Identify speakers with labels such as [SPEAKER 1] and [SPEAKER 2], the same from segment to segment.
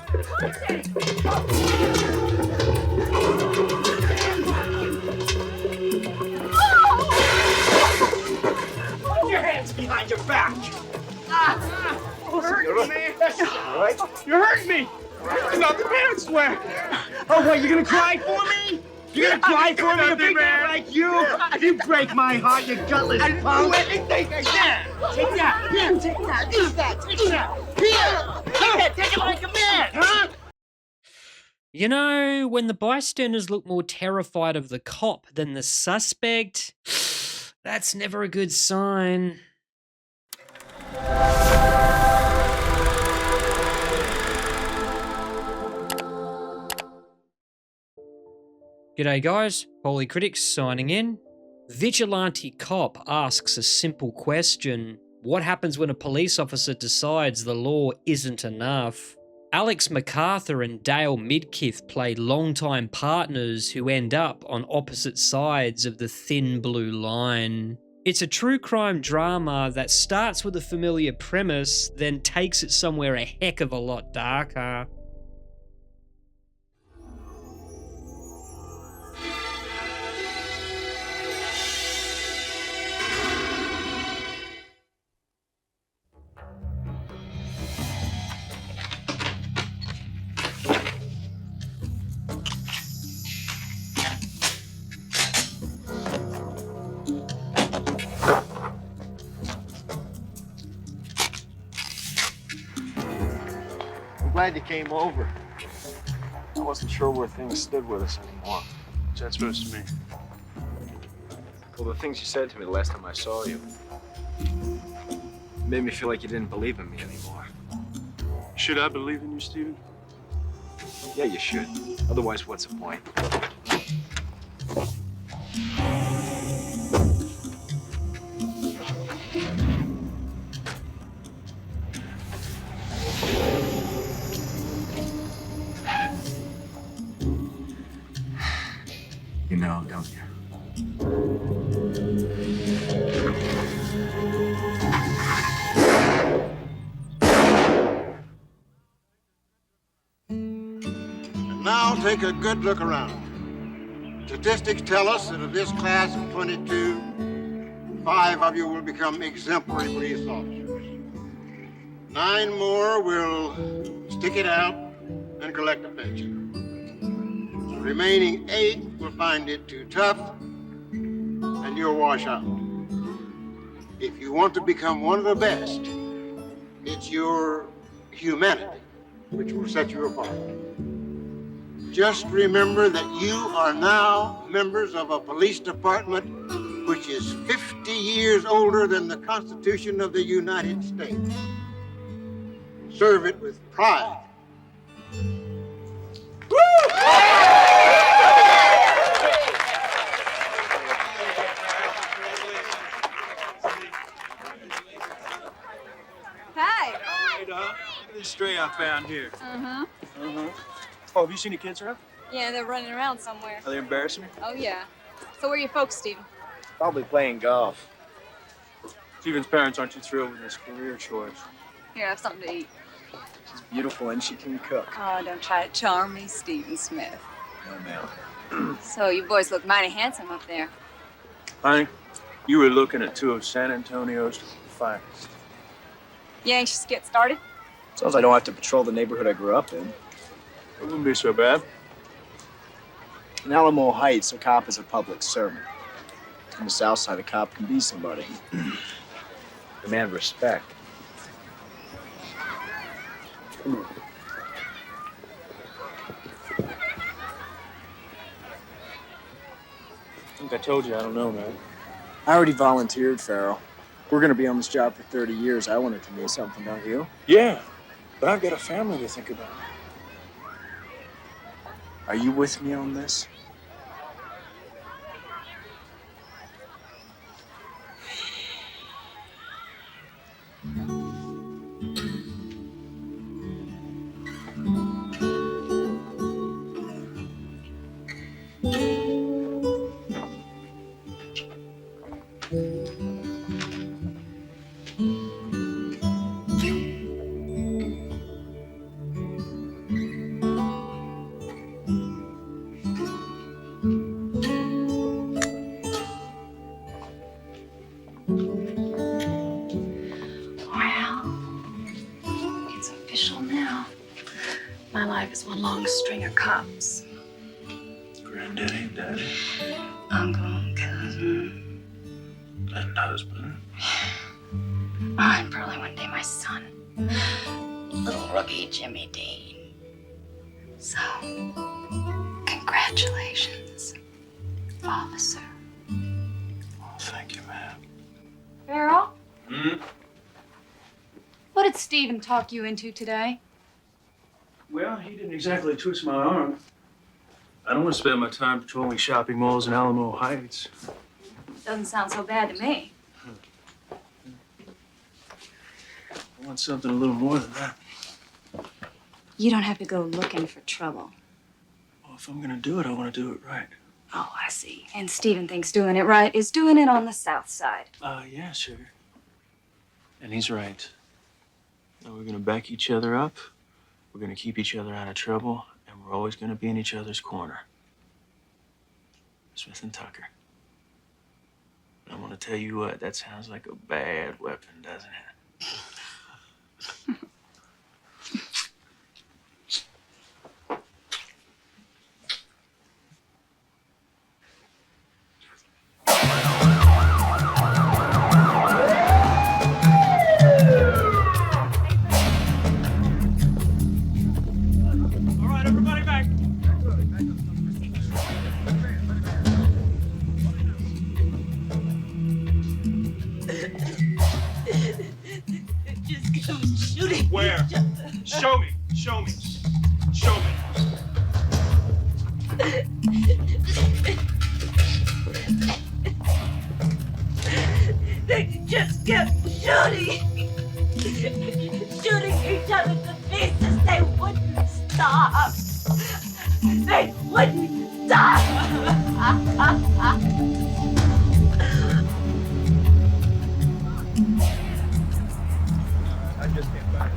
[SPEAKER 1] Put your hands behind your back. You're hurting me, man. All right? You're hurting me. Nothing, man, I swear. Oh, what, you're gonna cry for me? You're gonna cry for me, a big man like you? You break my heart, you gutless punk. I didn't do anything. Take that. Here, take that. Use that. Take that. Here. Take it. Take it like a man, huh?
[SPEAKER 2] You know, when the bystanders look more terrified of the cop than the suspect, that's never a good sign. G'day guys, Holy Critics signing in. Vigilante Cop asks a simple question. What happens when a police officer decides the law isn't enough? Alex McArthur and Dale Midkiff play longtime partners who end up on opposite sides of the thin blue line. It's a true crime drama that starts with a familiar premise, then takes it somewhere a heck of a lot darker.
[SPEAKER 3] I'm glad you came over. I wasn't sure where things stood with us anymore.
[SPEAKER 4] What's that supposed to mean?
[SPEAKER 3] Well, the things you said to me the last time I saw you made me feel like you didn't believe in me anymore.
[SPEAKER 4] Should I believe in you, Steven?
[SPEAKER 3] Yeah, you should. Otherwise, what's the point? You know, don't you?
[SPEAKER 5] And now take a good look around. Statistics tell us that of this class of 22, 5 of you will become exemplary police officers. 9 more will stick it out and collect a pension. The remaining 8 will find it too tough, and you'll wash out. If you want to become one of the best, it's your humanity which will set you apart. Just remember that you are now members of a police department which is 50 years older than the Constitution of the United States. Serve it with pride.
[SPEAKER 6] Hi.
[SPEAKER 4] Hey, Doc. Look at this stray I found here.
[SPEAKER 6] Uh-huh.
[SPEAKER 4] Oh, have you seen the kids around?
[SPEAKER 6] Yeah, they're running around somewhere.
[SPEAKER 4] Are they embarrassing me?
[SPEAKER 6] Oh, yeah. So where are your folks, Steven?
[SPEAKER 3] Probably playing golf.
[SPEAKER 4] Steven's parents aren't too thrilled with his career choice.
[SPEAKER 6] Here, have something to eat.
[SPEAKER 3] She's beautiful and she can cook.
[SPEAKER 6] Oh, don't try to charm me, Steven Smith.
[SPEAKER 3] No, ma'am.
[SPEAKER 6] So you boys look mighty handsome up there.
[SPEAKER 4] Honey, you were looking at 2 of San Antonio's finest.
[SPEAKER 6] You anxious to get started?
[SPEAKER 3] As long as I don't have to patrol the neighborhood I grew up in.
[SPEAKER 4] It wouldn't be so bad.
[SPEAKER 3] In Alamo Heights, a cop is a public servant. On the south side, a cop can be somebody. Demand respect.
[SPEAKER 4] I think I told you I don't know, man.
[SPEAKER 3] I already volunteered, Farrell. We're gonna be on this job for 30 years. I want it to mean something, don't you?
[SPEAKER 4] Yeah, but I've got a family to think about.
[SPEAKER 3] Are you with me on this?
[SPEAKER 6] life is one long string of cops.
[SPEAKER 4] Granddaddy, daddy,
[SPEAKER 6] Uncle, cousin.
[SPEAKER 4] and husband.
[SPEAKER 6] And probably one day my son. Little rookie Jimmy Dean. So, congratulations, officer.
[SPEAKER 4] Thank you, man.
[SPEAKER 6] Farrell,
[SPEAKER 4] Hmm?
[SPEAKER 6] what did Stephen talk you into today?
[SPEAKER 4] Well, he didn't exactly twist my arm. I don't want to spend my time patrolling shopping malls in Alamo Heights.
[SPEAKER 6] Doesn't sound so bad to me.
[SPEAKER 4] I want something a little more than that.
[SPEAKER 6] You don't have to go looking for trouble.
[SPEAKER 4] Well, if I'm gonna do it, I want to do it right.
[SPEAKER 6] Oh, I see. And Stephen thinks doing it right is doing it on the south side.
[SPEAKER 4] Yeah, sugar. And he's right. Now we're gonna back each other up. We're gonna keep each other out of trouble, and we're always gonna be in each other's corner. Smith and Tucker. And I want to tell you what, that sounds like a bad weapon, doesn't it?
[SPEAKER 1] Where? Show me. Show me. Show me.
[SPEAKER 7] They just kept shooting. Shooting each other to pieces. They wouldn't stop. They wouldn't stop.
[SPEAKER 1] I just came back.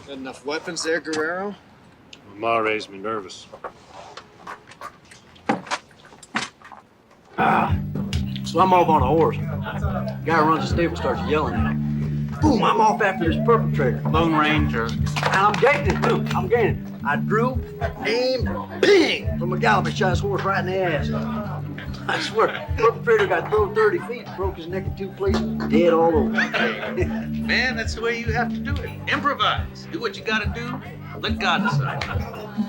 [SPEAKER 3] Got enough weapons there, Guerrero?
[SPEAKER 8] Ma raised me nervous.
[SPEAKER 9] So I'm off on a horse. Guy who runs the stable starts yelling at me. Boom, I'm off after this perpetrator.
[SPEAKER 8] Lone Ranger.
[SPEAKER 9] And I'm gaining it too. I'm gaining. I drew, aimed, bing! From McGill, I shot his horse right in the ass. I swear, perpetrator got thrown 30 feet, broke his neck in 2 places, dead all over.
[SPEAKER 10] Man, that's the way you have to do it. Improvise. Do what you gotta do. Let God decide.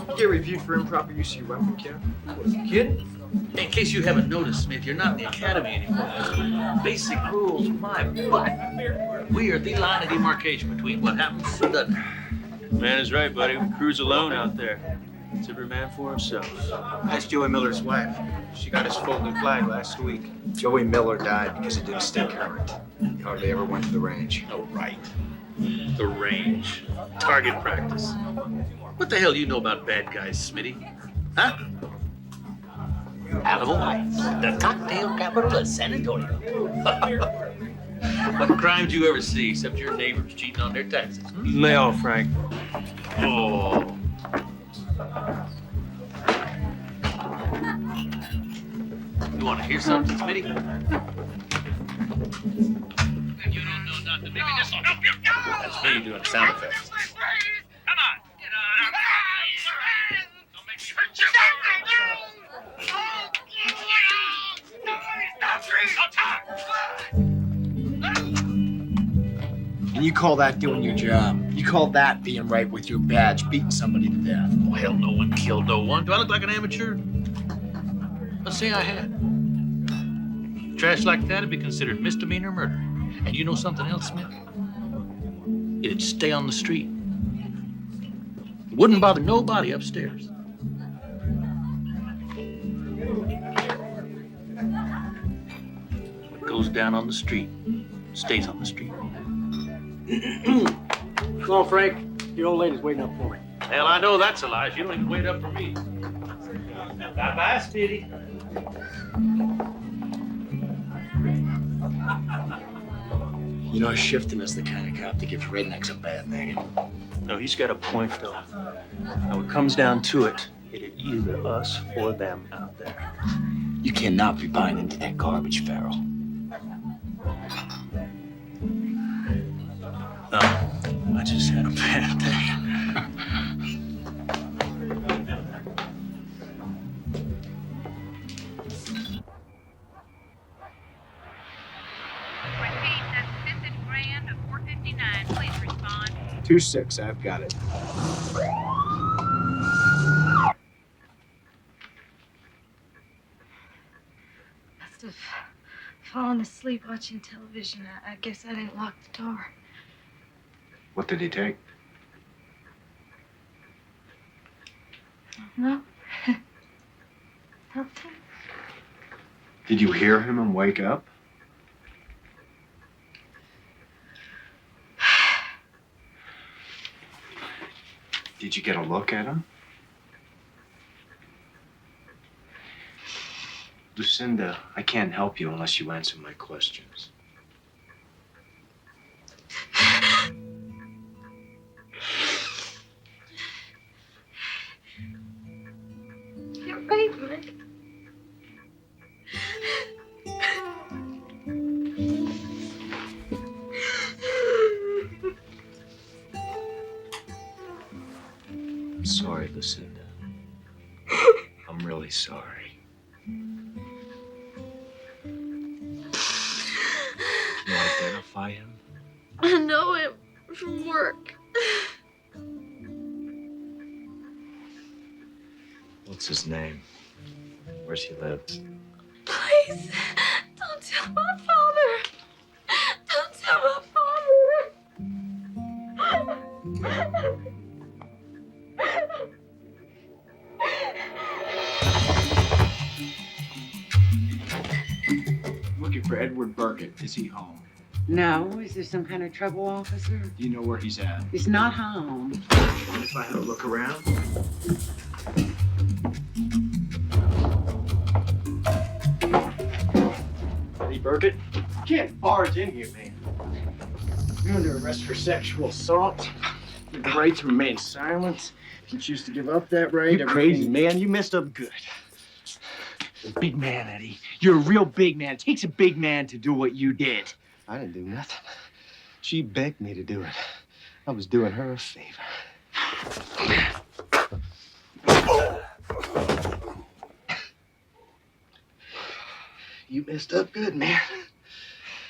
[SPEAKER 3] You get reviewed for improper use of your weapon, Cap?
[SPEAKER 9] What, are you kidding?
[SPEAKER 10] In case you haven't noticed, Smith, you're not in the academy anymore. Basic rules, my butt. We are the line of demarcation between what happens and doesn't.
[SPEAKER 4] Man is right, buddy. We cruise alone out there. It's every man for himself.
[SPEAKER 11] That's Joey Miller's wife. She got his folding flag last week. Joey Miller died because he didn't stay current. He hardly ever went to the range.
[SPEAKER 10] Oh, right. The range. Target practice. What the hell do you know about bad guys, Smitty? Huh? Alamo Heights, the cocktail capital of San Antonio. What crimes you ever see except your neighbors cheating on their taxes?
[SPEAKER 4] Lay off, Frank.
[SPEAKER 10] Oh. You want to hear something, Smitty? You don't know nothing. Maybe this will help you. That's me doing sound effects. Come on. Don't make me hurt you.
[SPEAKER 3] And you call that doing your job? You call that being right with your badge, beating somebody to death?
[SPEAKER 10] Oh, hell, no one killed no one. Do I look like an amateur? Let's say I had. Trash like that would be considered misdemeanor murder. And you know something else, Smith? It'd stay on the street. It wouldn't bother nobody upstairs. What goes down on the street stays on the street.
[SPEAKER 9] Come on, Frank. Your old lady's waiting up for me.
[SPEAKER 10] Hell, I know that's a lie. She don't even wait up for me. Bye-bye, Speedy.
[SPEAKER 3] You know, Shifton is the kind of cop that gives rednecks a bad name.
[SPEAKER 4] No, he's got a point, though. Now, it comes down to it. It is either us or them out there.
[SPEAKER 3] You cannot be buying into that garbage, Farrell.
[SPEAKER 4] No, I just had a bad day.
[SPEAKER 12] Repeat, that's 5th and Grand of 459. Please respond.
[SPEAKER 3] 2-6, I've got it.
[SPEAKER 6] Must have fallen asleep watching television. I guess I didn't lock the door.
[SPEAKER 3] What did he take?
[SPEAKER 6] No. Nothing.
[SPEAKER 3] Did you hear him and wake up? Did you get a look at him? Lucinda, I can't help you unless you answer my questions.
[SPEAKER 6] You're right, Mike.
[SPEAKER 3] I'm sorry, Lucinda. I'm really sorry. Can you identify him?
[SPEAKER 6] I know him from work.
[SPEAKER 3] What's his name? Where's he live?
[SPEAKER 6] Please, don't tell my father. Don't tell my father.
[SPEAKER 3] Looking for Edward Burkett. Is he home?
[SPEAKER 13] No, is there some kind of trouble, officer?
[SPEAKER 3] Do you know where he's at?
[SPEAKER 13] He's not home.
[SPEAKER 3] If I had a look around?
[SPEAKER 9] Eddie Burkett, you can't barge in here, man. You're under arrest for sexual assault. You have the right to remain silent. If you choose to give up that right,
[SPEAKER 11] You crazy, man. You messed up good. You're a big man, Eddie. You're a real big man. It takes a big man to do what you did.
[SPEAKER 14] I didn't do nothing. She begged me to do it. I was doing her a favor. You messed up good, man.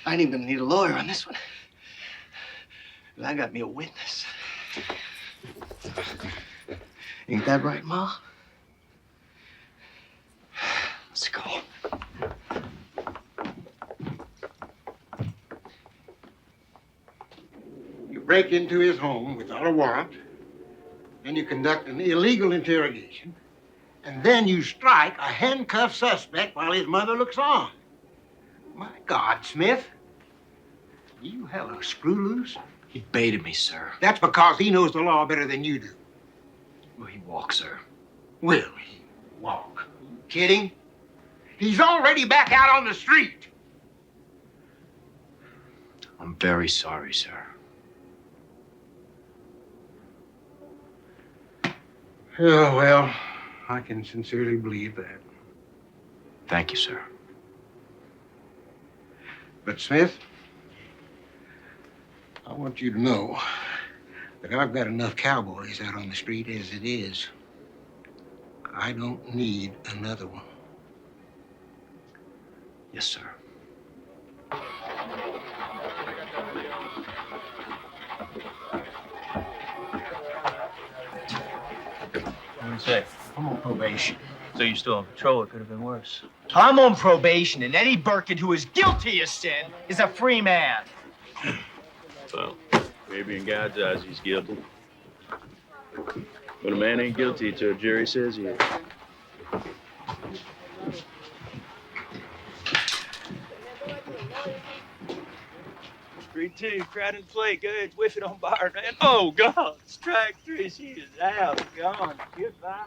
[SPEAKER 14] I ain't even gonna need a lawyer on this one. But I got me a witness. Ain't that right, Ma? Let's go.
[SPEAKER 5] You break into his home without a warrant, then you conduct an illegal interrogation, and then you strike a handcuffed suspect while his mother looks on. My God, Smith, do you have a screw loose?
[SPEAKER 3] He baited me, sir.
[SPEAKER 5] That's because he knows the law better than you do.
[SPEAKER 3] Will he walk, sir?
[SPEAKER 5] Will he walk? Are you kidding? He's already back out on the street.
[SPEAKER 3] I'm very sorry, sir.
[SPEAKER 5] Oh, well, I can sincerely believe that.
[SPEAKER 3] Thank you, sir.
[SPEAKER 5] But, Smith, I want you to know that I've got enough cowboys out on the street as it is. I don't need another one.
[SPEAKER 3] Yes, sir.
[SPEAKER 4] What do you say?
[SPEAKER 9] I'm on probation.
[SPEAKER 4] So you're still on patrol. It could have been worse.
[SPEAKER 11] I'm on probation, and Eddie Burkett, who is guilty of sin, is a free man.
[SPEAKER 8] Well, maybe in God's eyes he's guilty. But a man ain't guilty till a jury says he is.
[SPEAKER 4] Three, two, crowd and play. Good. Whiff it on bar, man. Oh, God. Strike three. She is out. Gone. Goodbye.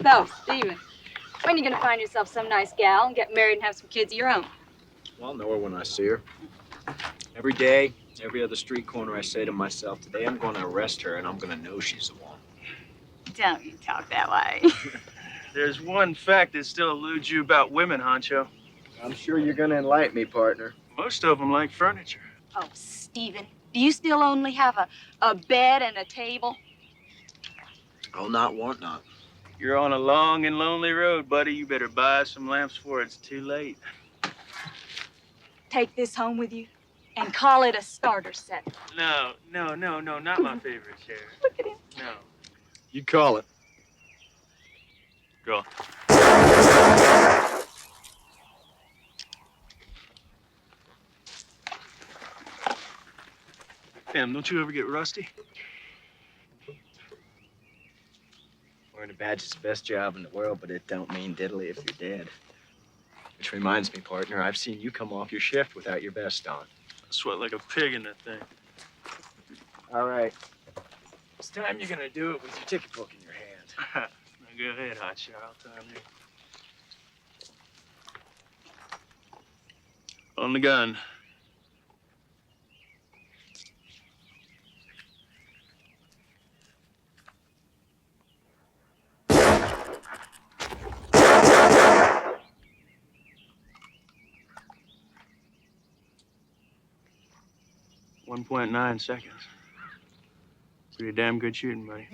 [SPEAKER 6] So, Steven, when are you gonna find yourself some nice gal and get married and have some kids of your own?
[SPEAKER 3] I'll know her when I see her. Every day, every other street corner, I say to myself, today I'm going to arrest her and I'm going to know she's the one.
[SPEAKER 6] Don't you talk that way.
[SPEAKER 4] There's one fact that still eludes you about women, Honcho.
[SPEAKER 3] I'm sure you're going to enlighten me, partner.
[SPEAKER 4] Most of them like furniture.
[SPEAKER 7] Oh, Stephen, do you still only have a bed and a table?
[SPEAKER 3] Oh, not want not.
[SPEAKER 4] You're on a long and lonely road, buddy. You better buy some lamps before it's too late.
[SPEAKER 7] Take this home with you and call it a starter set.
[SPEAKER 4] No, not my favorite chair.
[SPEAKER 7] Look at him.
[SPEAKER 4] No.
[SPEAKER 3] You call it.
[SPEAKER 4] Go. Damn, don't you ever get rusty?
[SPEAKER 3] Wearing a badge is the best job in the world, but it don't mean diddly if you're dead. Which reminds me, partner, I've seen you come off your shift without your vest on.
[SPEAKER 4] I sweat like a pig in that thing.
[SPEAKER 3] All right. It's time you're gonna do it with your ticket book in your hand.
[SPEAKER 4] Now go ahead, hotshot. I'll time you. On the gun. .9 seconds. Pretty damn good shooting, buddy.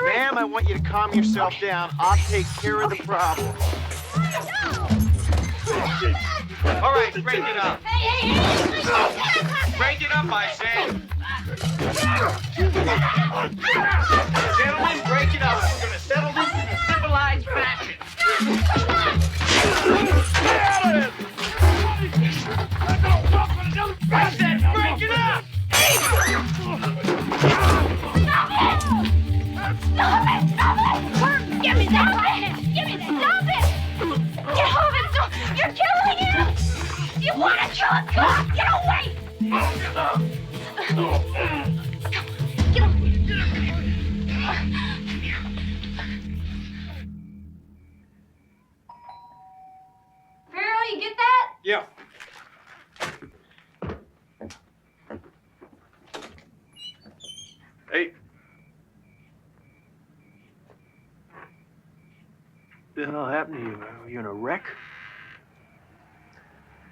[SPEAKER 3] Ma'am, I want you to calm yourself down. I'll take care of the problem.
[SPEAKER 1] All right, break it up. Break it up, I say. Gentlemen, break it up. We're going to settle this in a civilized fashion. I said break it up!
[SPEAKER 7] Stop it! Stop it! Give me that weapon! Give me that! Stop it! Get off him! Stop. You're killing him! You want to kill a cop? Get away! Get off! Farrell, you get that?
[SPEAKER 1] Yeah.
[SPEAKER 4] Hey. What the hell happened to you? Were you in a wreck?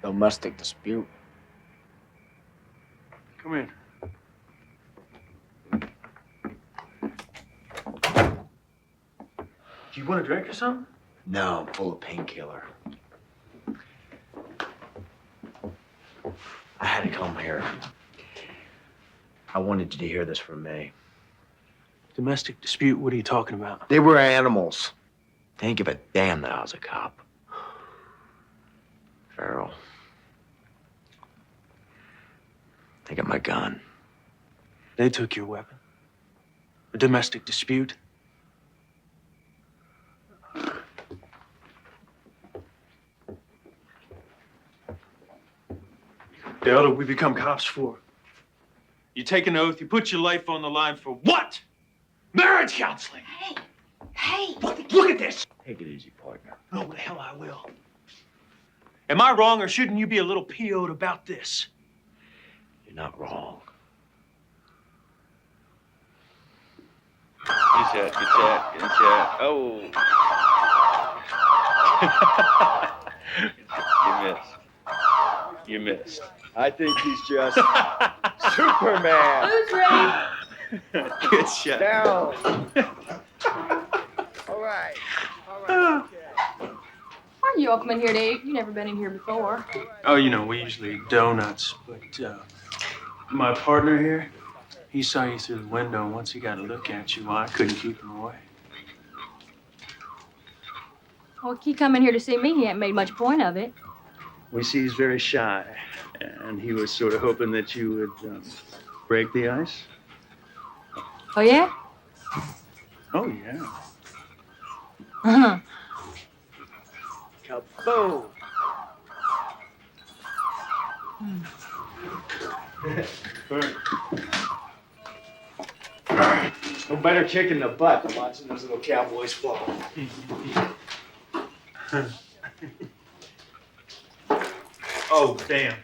[SPEAKER 3] Domestic dispute.
[SPEAKER 4] Come in. Do you want a drink or something?
[SPEAKER 3] No, I'm full of painkiller. I had to come here. I wanted you to hear this from me.
[SPEAKER 4] Domestic dispute? What are you talking about?
[SPEAKER 3] They were animals. They didn't give a damn that I was a cop. Farrell. They got my gun.
[SPEAKER 4] They took your weapon. A domestic dispute? The hell did we become cops for? You take an oath, you put your life on the line for what? Marriage counseling!
[SPEAKER 7] Hey! Hey!
[SPEAKER 4] Look at this!
[SPEAKER 3] Take it easy, partner.
[SPEAKER 4] No, the hell I will. Am I wrong, or shouldn't you be a little PO'd about this?
[SPEAKER 3] You're not wrong.
[SPEAKER 8] Good chat, good chat, good chat. Oh. You missed. You missed.
[SPEAKER 3] I think he's just Superman.
[SPEAKER 7] Who's ready?
[SPEAKER 4] Good shot.
[SPEAKER 3] Down.
[SPEAKER 6] Why you all come in here, Dave? You never been in here before.
[SPEAKER 4] Oh, you know, we usually eat donuts, but my partner here, he saw you through the window, and once he got a look at you, well, I couldn't keep him away.
[SPEAKER 6] Well, he come in here to see me. He ain't made much point of it.
[SPEAKER 4] We see he's very shy, and he was sort of hoping that you would break the ice.
[SPEAKER 6] Oh, yeah?
[SPEAKER 4] Oh, yeah.
[SPEAKER 6] Uh-huh.
[SPEAKER 3] Kaboom! No better kick in the butt than watching those little cowboys fall.
[SPEAKER 4] Oh, damn.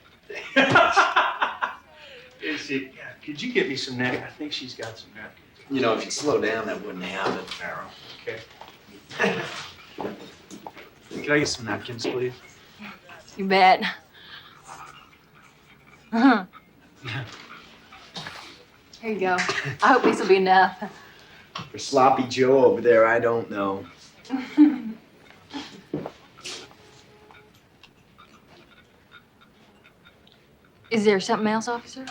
[SPEAKER 4] Could you get me some napkins? I think she's got some napkins.
[SPEAKER 3] You know, if you slow down, that wouldn't happen, Farrell.
[SPEAKER 4] Okay. Can I get some napkins, please?
[SPEAKER 6] You bet. Uh-huh. Here you go. I hope this will be enough.
[SPEAKER 3] For Sloppy Joe over there, I don't know.
[SPEAKER 6] Is there something else, officer?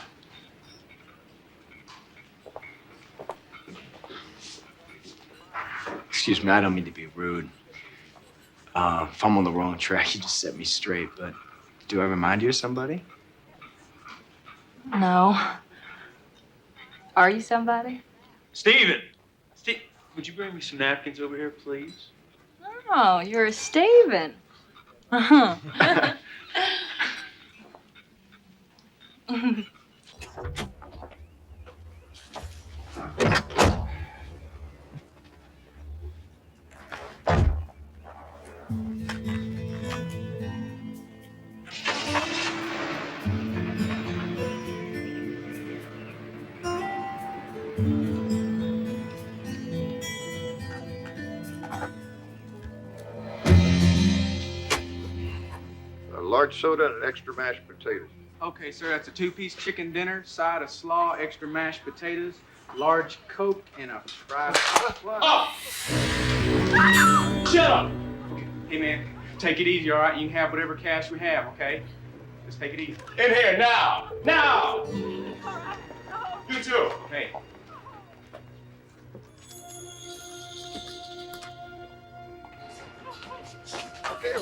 [SPEAKER 3] Excuse me, I don't mean to be rude. If I'm on the wrong track, you just set me straight, but do I remind you of somebody?
[SPEAKER 6] No. Are you somebody?
[SPEAKER 4] Steven! Would you bring me some napkins over here, please?
[SPEAKER 6] Oh, you're a Steven. Uh-huh.
[SPEAKER 5] A large soda and an extra mashed potatoes.
[SPEAKER 1] Okay, sir, that's a two-piece chicken dinner, side of slaw, extra mashed potatoes, large Coke, and a fried... Oh! Shut up! Okay. Hey, man, take it easy, all right? You can have whatever cash we have, okay? Just take it easy. In here, now! Now! You too. Hey.
[SPEAKER 5] Okay.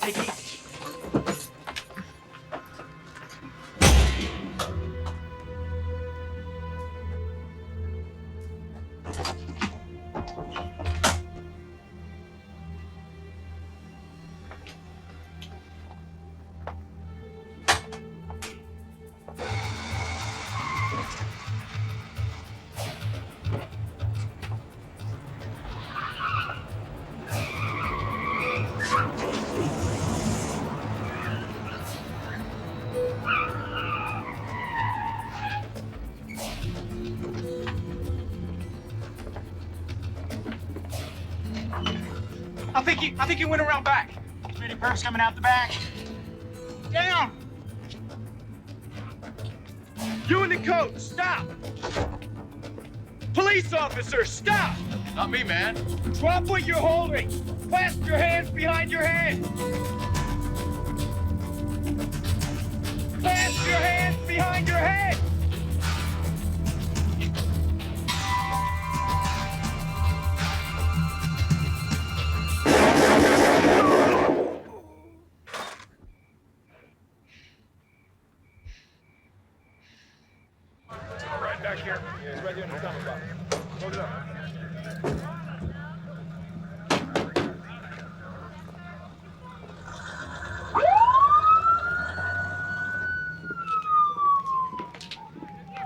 [SPEAKER 1] Take it easy. I think he went around back. Pretty perks coming out the back. Down! You in the coat, stop! Police officer, stop! Not me, man. Drop what you're holding. Clasp your hands behind your head. Clasp your hands behind your head. Back here. It's right there in the stomach box. Hold it up.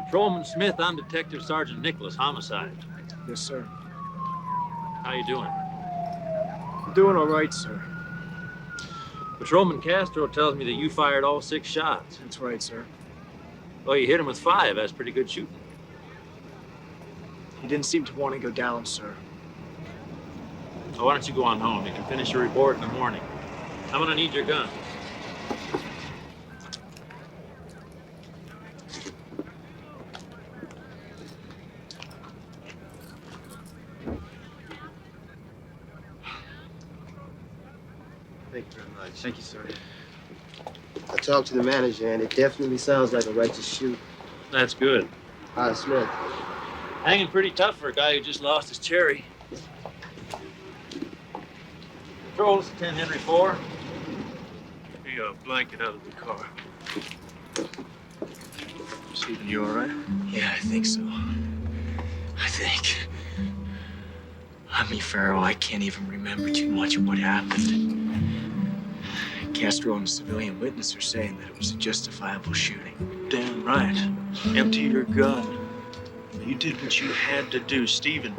[SPEAKER 10] Patrolman Smith, I'm Detective Sergeant Nicholas, homicide.
[SPEAKER 3] Yes, sir.
[SPEAKER 10] How you doing?
[SPEAKER 3] I'm doing all right, sir.
[SPEAKER 10] Patrolman Castro tells me that you fired all 6 shots.
[SPEAKER 3] That's right, sir.
[SPEAKER 10] Well, you hit him with 5. That's pretty good shooting.
[SPEAKER 3] He didn't seem to want to go down, sir.
[SPEAKER 10] Well, why don't you go on home? You can finish your report in the morning. I'm gonna need your gun.
[SPEAKER 11] much.
[SPEAKER 14] Thank you, sir. I talked to the manager, and it definitely sounds like a righteous shoot.
[SPEAKER 4] That's good.
[SPEAKER 14] Smith.
[SPEAKER 4] Hanging pretty tough for a guy who just lost his cherry. Patrol, 10 Henry 4. Hey, blanket out of the car. Stephen, you all right?
[SPEAKER 3] Yeah, I think so. I think. I mean, Farrell, I can't even remember too much of what happened. Castro and a civilian witness are saying that it was a justifiable shooting.
[SPEAKER 4] Damn right. Empty your gun. You did what you had to do, Stephen.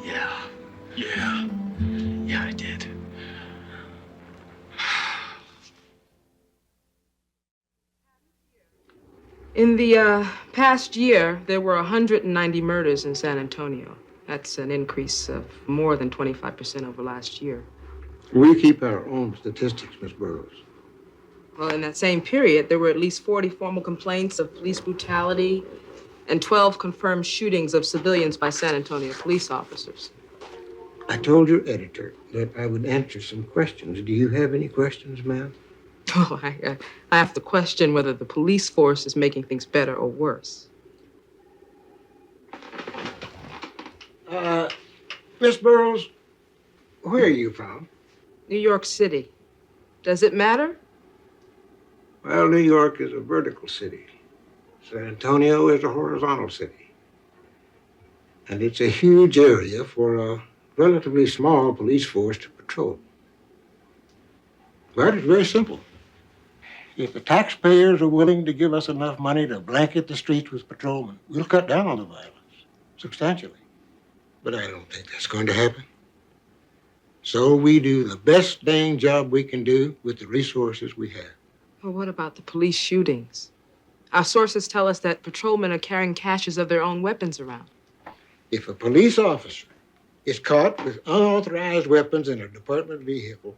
[SPEAKER 3] Yeah.
[SPEAKER 4] Yeah.
[SPEAKER 3] Yeah, I did.
[SPEAKER 15] In the past year, there were 190 murders in San Antonio. That's an increase of more than 25% over last year.
[SPEAKER 16] We keep our own statistics, Miss Burroughs.
[SPEAKER 15] Well, in that same period, there were at least 40 formal complaints of police brutality and 12 confirmed shootings of civilians by San Antonio police officers.
[SPEAKER 16] I told your editor that I would answer some questions. Do you have any questions, ma'am?
[SPEAKER 15] Oh, I have to question whether the police force is making things better or worse.
[SPEAKER 16] Miss Burroughs, where are you from?
[SPEAKER 15] New York City. Does it matter?
[SPEAKER 16] Well, New York is a vertical city. San Antonio is a horizontal city. And it's a huge area for a relatively small police force to patrol. But it's very simple. If the taxpayers are willing to give us enough money to blanket the streets with patrolmen, we'll cut down on the violence substantially. But I don't think that's going to happen. So we do the best dang job we can do with the resources we have.
[SPEAKER 15] Well, what about the police shootings? Our sources tell us that patrolmen are carrying caches of their own weapons around.
[SPEAKER 16] If a police officer is caught with unauthorized weapons in a department vehicle,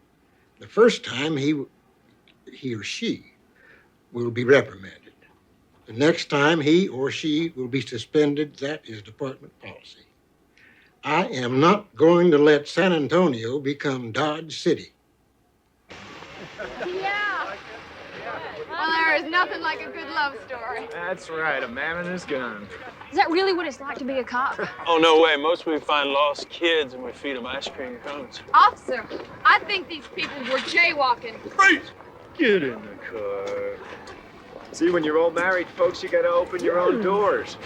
[SPEAKER 16] the first time he or she will be reprimanded. The next time he or she will be suspended. That is department policy. I am not going to let San Antonio become Dodge City.
[SPEAKER 7] Yeah. Well, there is nothing like a good love story.
[SPEAKER 11] That's right, a man and his gun.
[SPEAKER 7] Is that really what it's like to be a cop?
[SPEAKER 4] Oh, no way. Most we find lost kids and we feed them ice cream cones.
[SPEAKER 7] Officer, I think these people were jaywalking.
[SPEAKER 4] Freeze! Get in the car.
[SPEAKER 11] See, when you're all married, folks, you gotta open your own doors.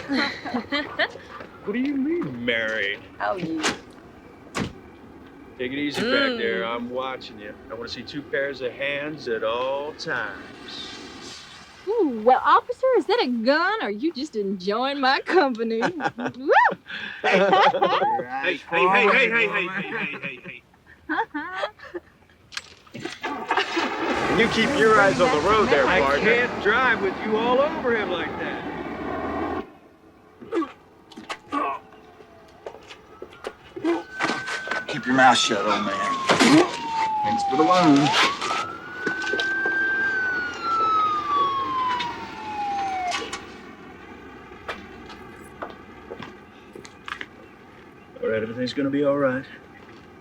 [SPEAKER 4] What do you mean, married?
[SPEAKER 7] Oh, you.
[SPEAKER 4] Take it easy back there. I'm watching you. I want to see two pairs of hands at all times.
[SPEAKER 17] Ooh, well, officer, is that a gun or are you just enjoying my company? Woo!
[SPEAKER 4] Hey.
[SPEAKER 11] You keep your eyes on the road there,
[SPEAKER 4] I
[SPEAKER 11] partner.
[SPEAKER 4] can't drive with you all over him like that.
[SPEAKER 3] Keep your mouth shut, old man. Thanks for the loan.
[SPEAKER 4] All right, everything's gonna be all right.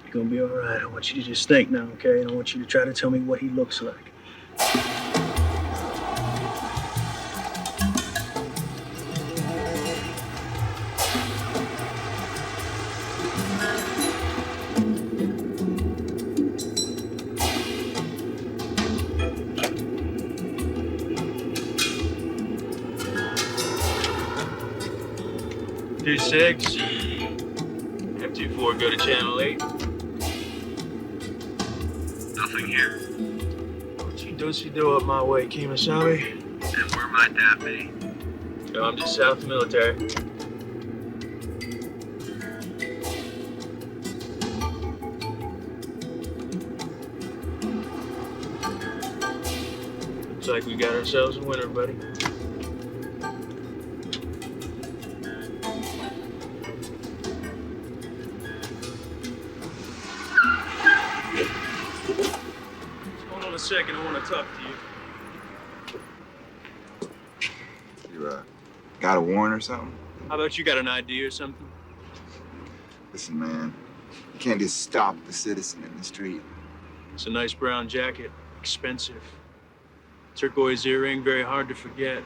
[SPEAKER 4] You're gonna be all right. I want you to just think now, okay? I don't want you to try to tell me what he looks like. Do 6. M24, go to channel 8.
[SPEAKER 8] Nothing here.
[SPEAKER 4] What you do up my way, Kemosabe?
[SPEAKER 8] And where might that be?
[SPEAKER 4] No, I'm just south of military. Looks like we got ourselves a winner, buddy. Hold on a second, I want to talk to you.
[SPEAKER 18] You, got a warrant or something?
[SPEAKER 4] How about you got an idea or something?
[SPEAKER 18] Listen, man, you can't just stop the citizen in the street.
[SPEAKER 4] It's a nice brown jacket, expensive. Turquoise earring, very hard to forget.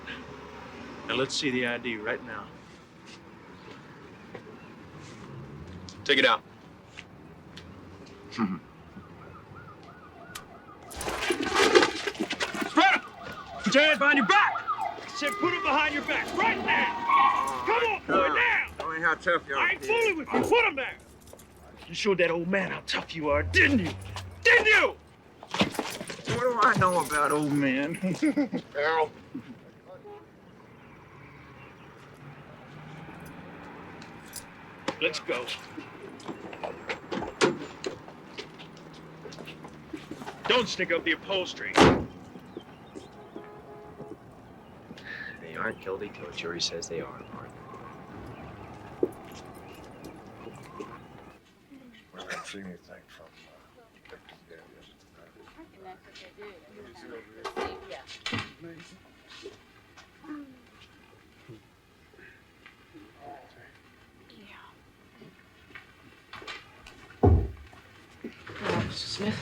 [SPEAKER 4] Now let's see the ID right now. Take it out.
[SPEAKER 1] Spradlin! Put your hands behind your back! I said put them behind your back right now! Come on, boy, now!
[SPEAKER 18] Tell me how tough you are.
[SPEAKER 1] I ain't fooling with you. Put them there! You showed that old man how tough you are, didn't you? Didn't you?
[SPEAKER 18] What do I know about old men?
[SPEAKER 1] Errol. Let's go. Don't stick up the upholstery.
[SPEAKER 3] They aren't guilty till a jury says they are, Mark.
[SPEAKER 18] I haven't seen anything from
[SPEAKER 15] Mr. Smith,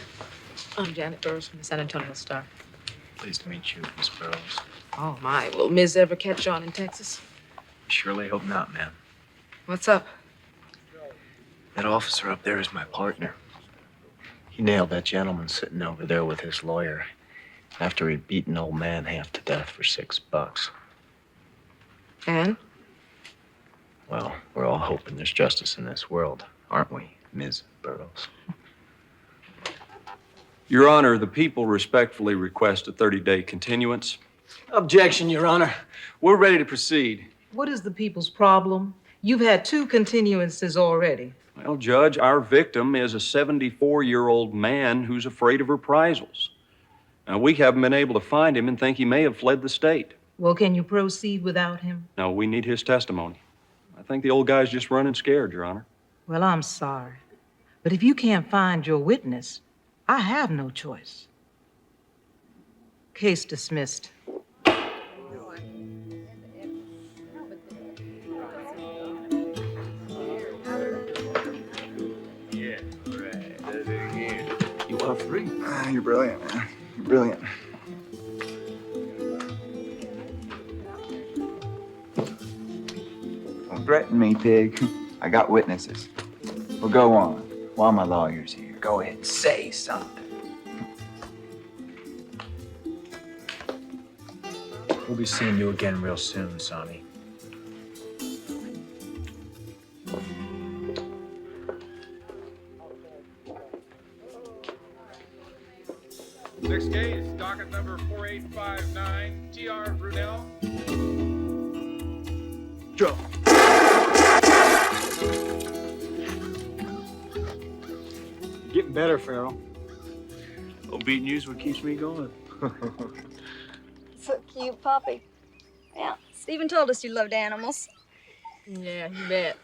[SPEAKER 15] I'm Janet Burrows from the San Antonio Star.
[SPEAKER 3] Pleased to meet you, Miss Burrows.
[SPEAKER 15] Oh, my. Will Ms. ever catch on in Texas?
[SPEAKER 3] Surely hope not, ma'am.
[SPEAKER 15] What's up?
[SPEAKER 3] That officer up there is my partner. He nailed that gentleman sitting over there with his lawyer after he'd beaten old man half to death for $6.
[SPEAKER 15] And?
[SPEAKER 3] Well, we're all hoping there's justice in this world, aren't we, Ms. Burrows?
[SPEAKER 8] Your Honor, the people respectfully request a 30-day continuance.
[SPEAKER 14] Objection, Your Honor.
[SPEAKER 8] We're ready to proceed.
[SPEAKER 15] What is the people's problem? You've had 2 continuances already.
[SPEAKER 8] Well, Judge, our victim is a 74-year-old man who's afraid of reprisals. Now, we haven't been able to find him and think he may have fled the state.
[SPEAKER 15] Well, can you proceed without him?
[SPEAKER 8] No, we need his testimony. I think the old guy's just running scared, Your Honor.
[SPEAKER 15] Well, I'm sorry. But if you can't find your witness, I have no choice. Case dismissed.
[SPEAKER 18] Yeah, right. That's it again.
[SPEAKER 3] You are free.
[SPEAKER 18] You're brilliant, man. You're brilliant. Don't threaten me, pig. I got witnesses. Well, go on. While my lawyer's here, go ahead and say something.
[SPEAKER 3] We'll be seeing you again real soon, Sonny.
[SPEAKER 19] Next case is docket number 4859, T.R. Brunel.
[SPEAKER 1] Joe. Getting better, Farrell.
[SPEAKER 4] Oh, beating you's what keeps me going.
[SPEAKER 20] So cute, puppy. Yeah, Stephen told us you loved animals.
[SPEAKER 17] Yeah, you bet.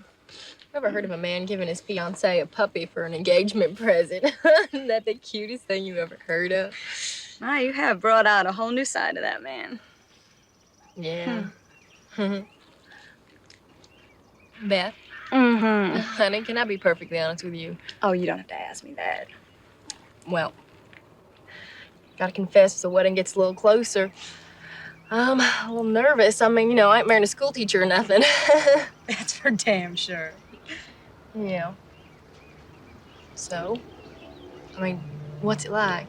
[SPEAKER 17] Ever heard of a man giving his fiancée a puppy for an engagement present? Isn't that the cutest thing you ever heard of?
[SPEAKER 20] My, you have brought out a whole new side of that man.
[SPEAKER 17] Yeah. Beth?
[SPEAKER 20] Mm-hmm.
[SPEAKER 17] Honey, can I be perfectly honest with you?
[SPEAKER 20] Oh, you don't have to ask me that.
[SPEAKER 17] Well, gotta confess, as the wedding gets a little closer, I'm a little nervous. I mean, I ain't marrying a school teacher or nothing.
[SPEAKER 20] That's for damn sure.
[SPEAKER 17] Yeah. So, I mean, what's it like?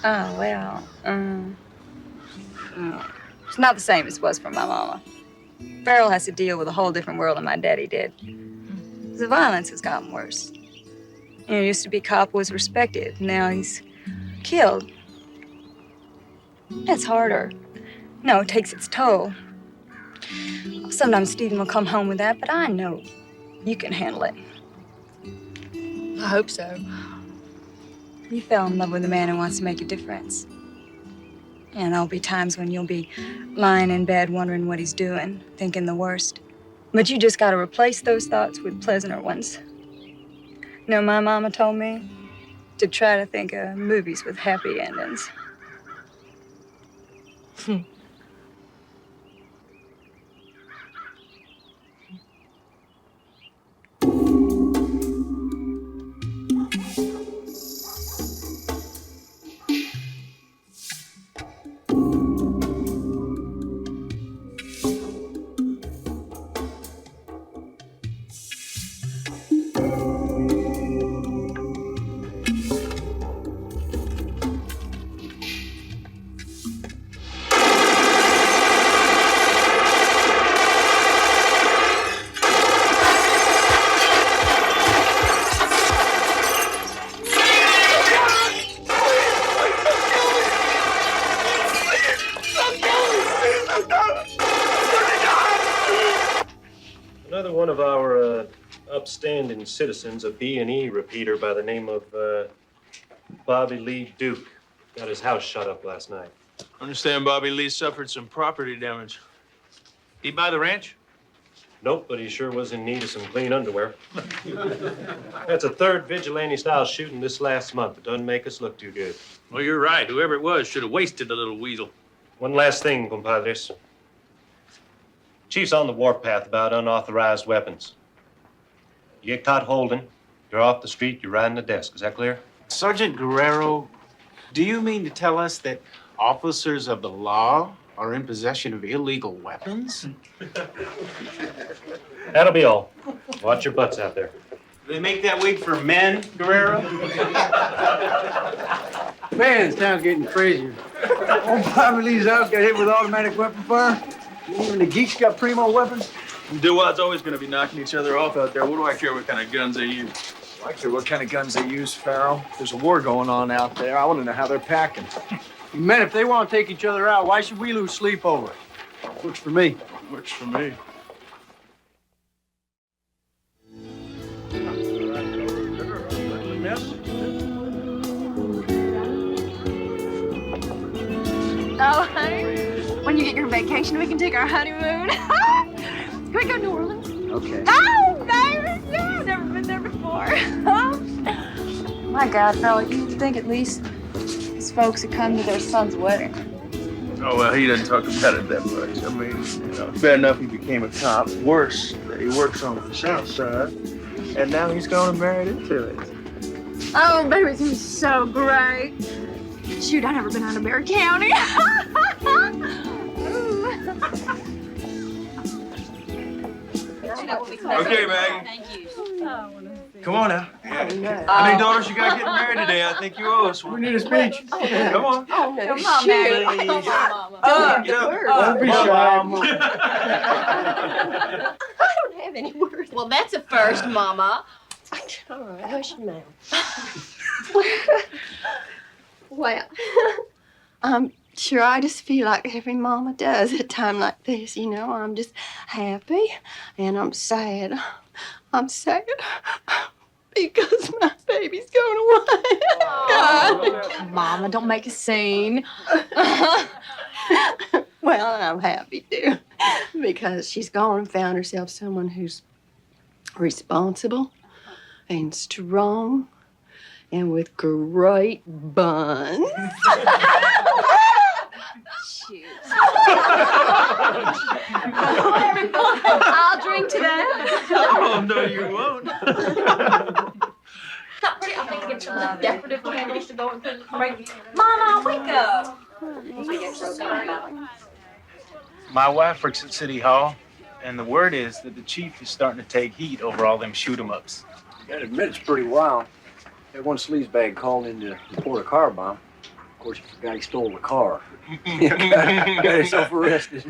[SPEAKER 20] Oh, well, it's not the same as it was for my mama. Farrell has to deal with a whole different world than my daddy did. The violence has gotten worse. Used to be cop was respected. Now he's killed. It's harder. No, it takes its toll. Sometimes Stephen will come home with that, but I know you can handle it.
[SPEAKER 17] I hope so.
[SPEAKER 20] You fell in love with a man who wants to make a difference. And there'll be times when you'll be lying in bed wondering what he's doing, thinking the worst. But you just gotta replace those thoughts with pleasanter ones. My mama told me to try to think of movies with happy endings.
[SPEAKER 21] upstanding citizens, a B&E repeater by the name of Bobby Lee Duke. Got his house shut up last night.
[SPEAKER 4] Understand Bobby Lee suffered some property damage. He buy the ranch?
[SPEAKER 21] Nope, but he sure was in need of some clean underwear. That's a third vigilante-style shooting this last month. It doesn't make us look too good.
[SPEAKER 10] Well, you're right. Whoever it was should have wasted the little weasel.
[SPEAKER 21] One last thing, compadres. Chief's on the warpath about unauthorized weapons. You get caught holding, you're off the street, you're riding the desk. Is that clear?
[SPEAKER 11] Sergeant Guerrero, do you mean to tell us that officers of the law are in possession of illegal weapons?
[SPEAKER 21] That'll be all. Watch your butts out there.
[SPEAKER 11] Do they make that wig for men, Guerrero?
[SPEAKER 9] Man, this town's getting crazier. Old Bobby Lee's house got hit with automatic weapon fire. Even the geeks got primo weapons.
[SPEAKER 4] Duwad's always going to be knocking each other off out there. What do I care what kind of guns they use?
[SPEAKER 22] I care what kind of guns they use, Farrell. There's a war going on out there. I want to know how they're packing.
[SPEAKER 9] Men, if they want to take each other out, why should we lose sleep over it? Works for me.
[SPEAKER 4] Works for me.
[SPEAKER 17] Oh, honey, when you get your vacation, we can take our honeymoon. Can we go to New Orleans?
[SPEAKER 22] Okay.
[SPEAKER 17] Oh, baby, yeah, I've never been there before.
[SPEAKER 20] My God, Farrell, you'd think at least his folks had come to their son's wedding.
[SPEAKER 4] Oh, well, he doesn't talk about it that much. I mean, you know, bad enough he became a cop. Worse, that he works on the south side. And now he's going married into it.
[SPEAKER 17] Oh, baby, it's gonna be so great. Shoot, I've never been out of Mary County.
[SPEAKER 4] Okay, Maggie.
[SPEAKER 7] Thank you.
[SPEAKER 4] Come on now. How many daughters you got getting married today? I think you owe us one.
[SPEAKER 9] We need a speech.
[SPEAKER 4] Come on.
[SPEAKER 17] Oh, no,
[SPEAKER 7] Come on, Maggie.
[SPEAKER 17] shoot.
[SPEAKER 4] Get up.
[SPEAKER 9] Don't be shy.
[SPEAKER 17] I don't have any words.
[SPEAKER 7] Well, that's a first, Mama.
[SPEAKER 17] All right, hush your mouth. Well, I'm sure I just feel like every mama does at a time like this. You know, I'm just happy and I'm sad. I'm sad because my baby's going away. God.
[SPEAKER 7] Mama, don't make a scene.
[SPEAKER 17] Well, I'm happy too because she's gone and found herself someone who's responsible and strong and with great buns. Shoot.
[SPEAKER 7] I'll drink to that.
[SPEAKER 4] Oh, no, you won't.
[SPEAKER 7] Not pretty. I think get some decorative candles to go and put right. Mama, wake up.
[SPEAKER 11] My wife works at City Hall, and the word is that the chief is starting to take heat over all them shoot-'em-ups.
[SPEAKER 9] You gotta admit, it's pretty wild. That one sleazebag called in to report a car bomb. Of course, he forgot he stole the car. got himself arrested.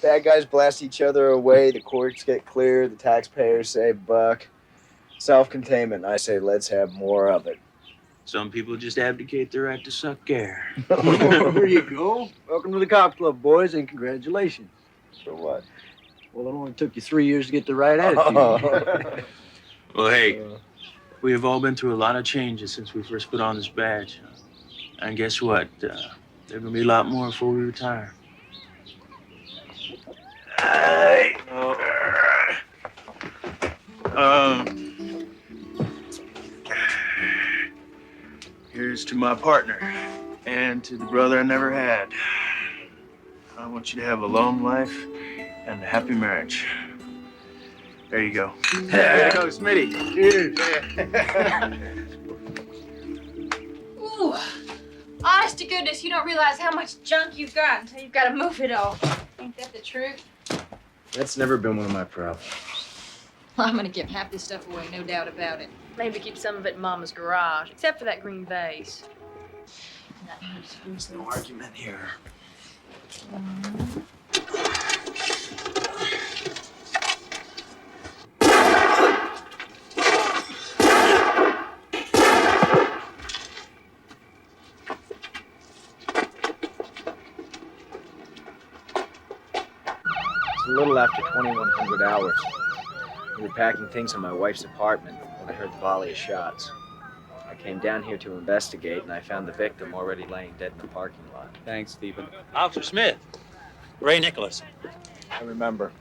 [SPEAKER 18] Bad guys blast each other away, the courts get clear, the taxpayers say buck. Self-containment, I say let's have more of it.
[SPEAKER 4] Some people just abdicate their right to suck air.
[SPEAKER 9] There you go. Welcome to the Cops Club, boys, and congratulations.
[SPEAKER 18] For what?
[SPEAKER 9] Well, it only took you 3 years to get the right attitude.
[SPEAKER 4] Well, hey, we have all been through a lot of changes since we first put on this badge. And guess what? There are going to be a lot more before we retire. Hey. Here's to my partner and to the brother I never had. I want you to have a long life and a happy marriage. There you go.
[SPEAKER 11] There you go, Smitty.
[SPEAKER 9] Cheers.
[SPEAKER 7] Ooh. Honest to goodness, you don't realize how much junk you've got until you've got to move it all. Ain't that the truth?
[SPEAKER 18] That's never been one of my problems.
[SPEAKER 7] Well, I'm gonna give half this stuff away, no doubt about it. Maybe keep some of it in Mama's garage, except for that green vase.
[SPEAKER 18] There's no argument here. It's a little after 2100 hours. We were packing things in my wife's apartment when I heard the volley of shots. I came down here to investigate, and I found the victim already laying dead in the parking lot.
[SPEAKER 2] Thanks, Stephen. Officer Smith. Ray Nicholas.
[SPEAKER 18] I remember.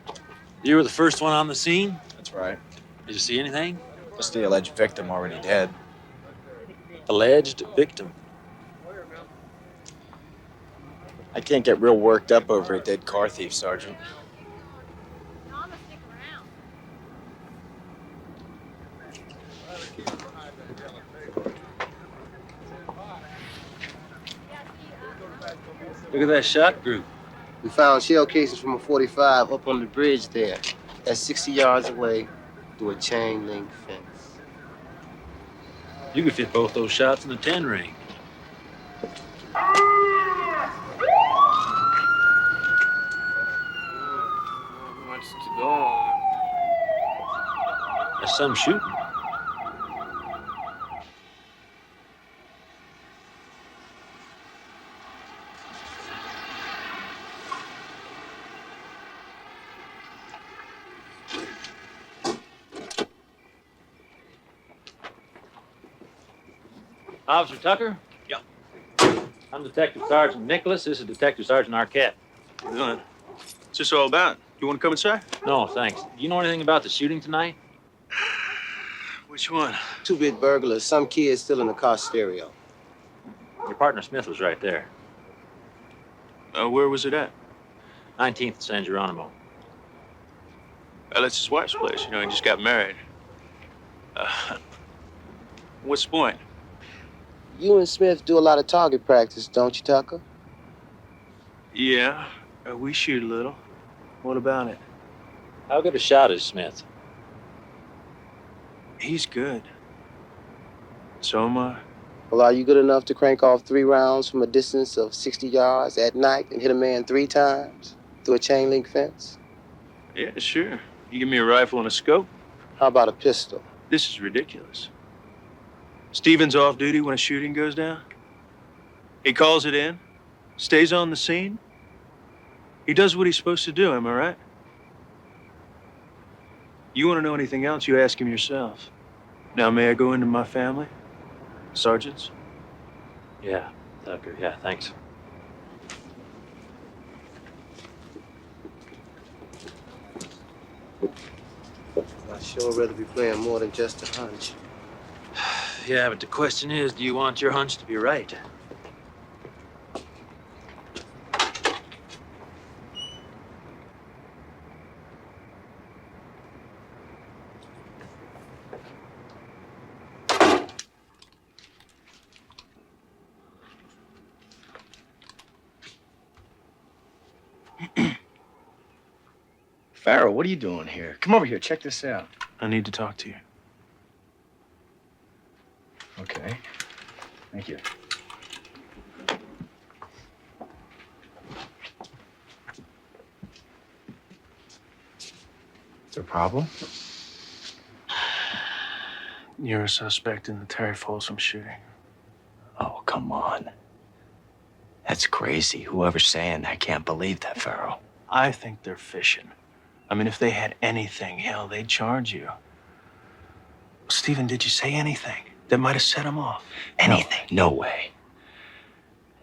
[SPEAKER 2] You were the first one on the scene?
[SPEAKER 18] That's right.
[SPEAKER 2] Did you see anything?
[SPEAKER 18] Just the alleged victim already dead.
[SPEAKER 2] Alleged victim.
[SPEAKER 18] I can't get real worked up over a dead car thief, Sergeant.
[SPEAKER 2] Look at that shot group.
[SPEAKER 14] We found shell casings from a 45 up on the bridge there. That's 60 yards away through a chain link fence.
[SPEAKER 2] You could fit both those shots in the 10 ring.
[SPEAKER 1] Much to go on.
[SPEAKER 2] There's some shooting. Officer Tucker?
[SPEAKER 4] Yeah.
[SPEAKER 2] I'm Detective Sergeant Nicholas. This is Detective Sergeant Arquette.
[SPEAKER 4] What are you doing? What's this all about? You want to come inside?
[SPEAKER 2] No, thanks. Do you know anything about the shooting tonight?
[SPEAKER 4] Which one?
[SPEAKER 14] Two-bit burglars. Some kid still in the car stereo.
[SPEAKER 2] Your partner Smith was right there.
[SPEAKER 4] Where was it at?
[SPEAKER 2] 19th and San Geronimo.
[SPEAKER 4] That's his wife's place. You know, he just got married. What's the point?
[SPEAKER 14] You and Smith do a lot of target practice, don't you, Tucker?
[SPEAKER 4] Yeah, we shoot a little. What about it?
[SPEAKER 2] How good a shot is Smith?
[SPEAKER 4] He's good. So am I.
[SPEAKER 14] Well, are you good enough to crank off 3 rounds from a distance of 60 yards at night and hit a man 3 times through a chain link fence?
[SPEAKER 4] Yeah, sure. You give me a rifle and a scope?
[SPEAKER 14] How about a pistol?
[SPEAKER 4] This is ridiculous. Stephen's off duty when a shooting goes down. He calls it in, stays on the scene. He does what he's supposed to do, am I right? You want to know anything else, you ask him yourself. Now, may I go into my family? Sergeants?
[SPEAKER 2] Yeah, Tucker. Yeah, thanks.
[SPEAKER 14] I'd sure rather be playing more than just a hunch.
[SPEAKER 2] Yeah, but the question is, do you want your hunch to be right?
[SPEAKER 11] Farrell, what are you doing here? Come over here, check this out.
[SPEAKER 4] I need to talk to you.
[SPEAKER 11] Okay. Thank you. Is there a problem?
[SPEAKER 4] You're a suspect in the Terry Folsom shooting.
[SPEAKER 3] Oh, come on. That's crazy. Whoever's saying that can't believe that, Farrell.
[SPEAKER 4] I think they're fishing. I mean, if they had anything, hell, they'd charge you. Stephen, did you say anything that might have set him off?
[SPEAKER 3] Anything? No way.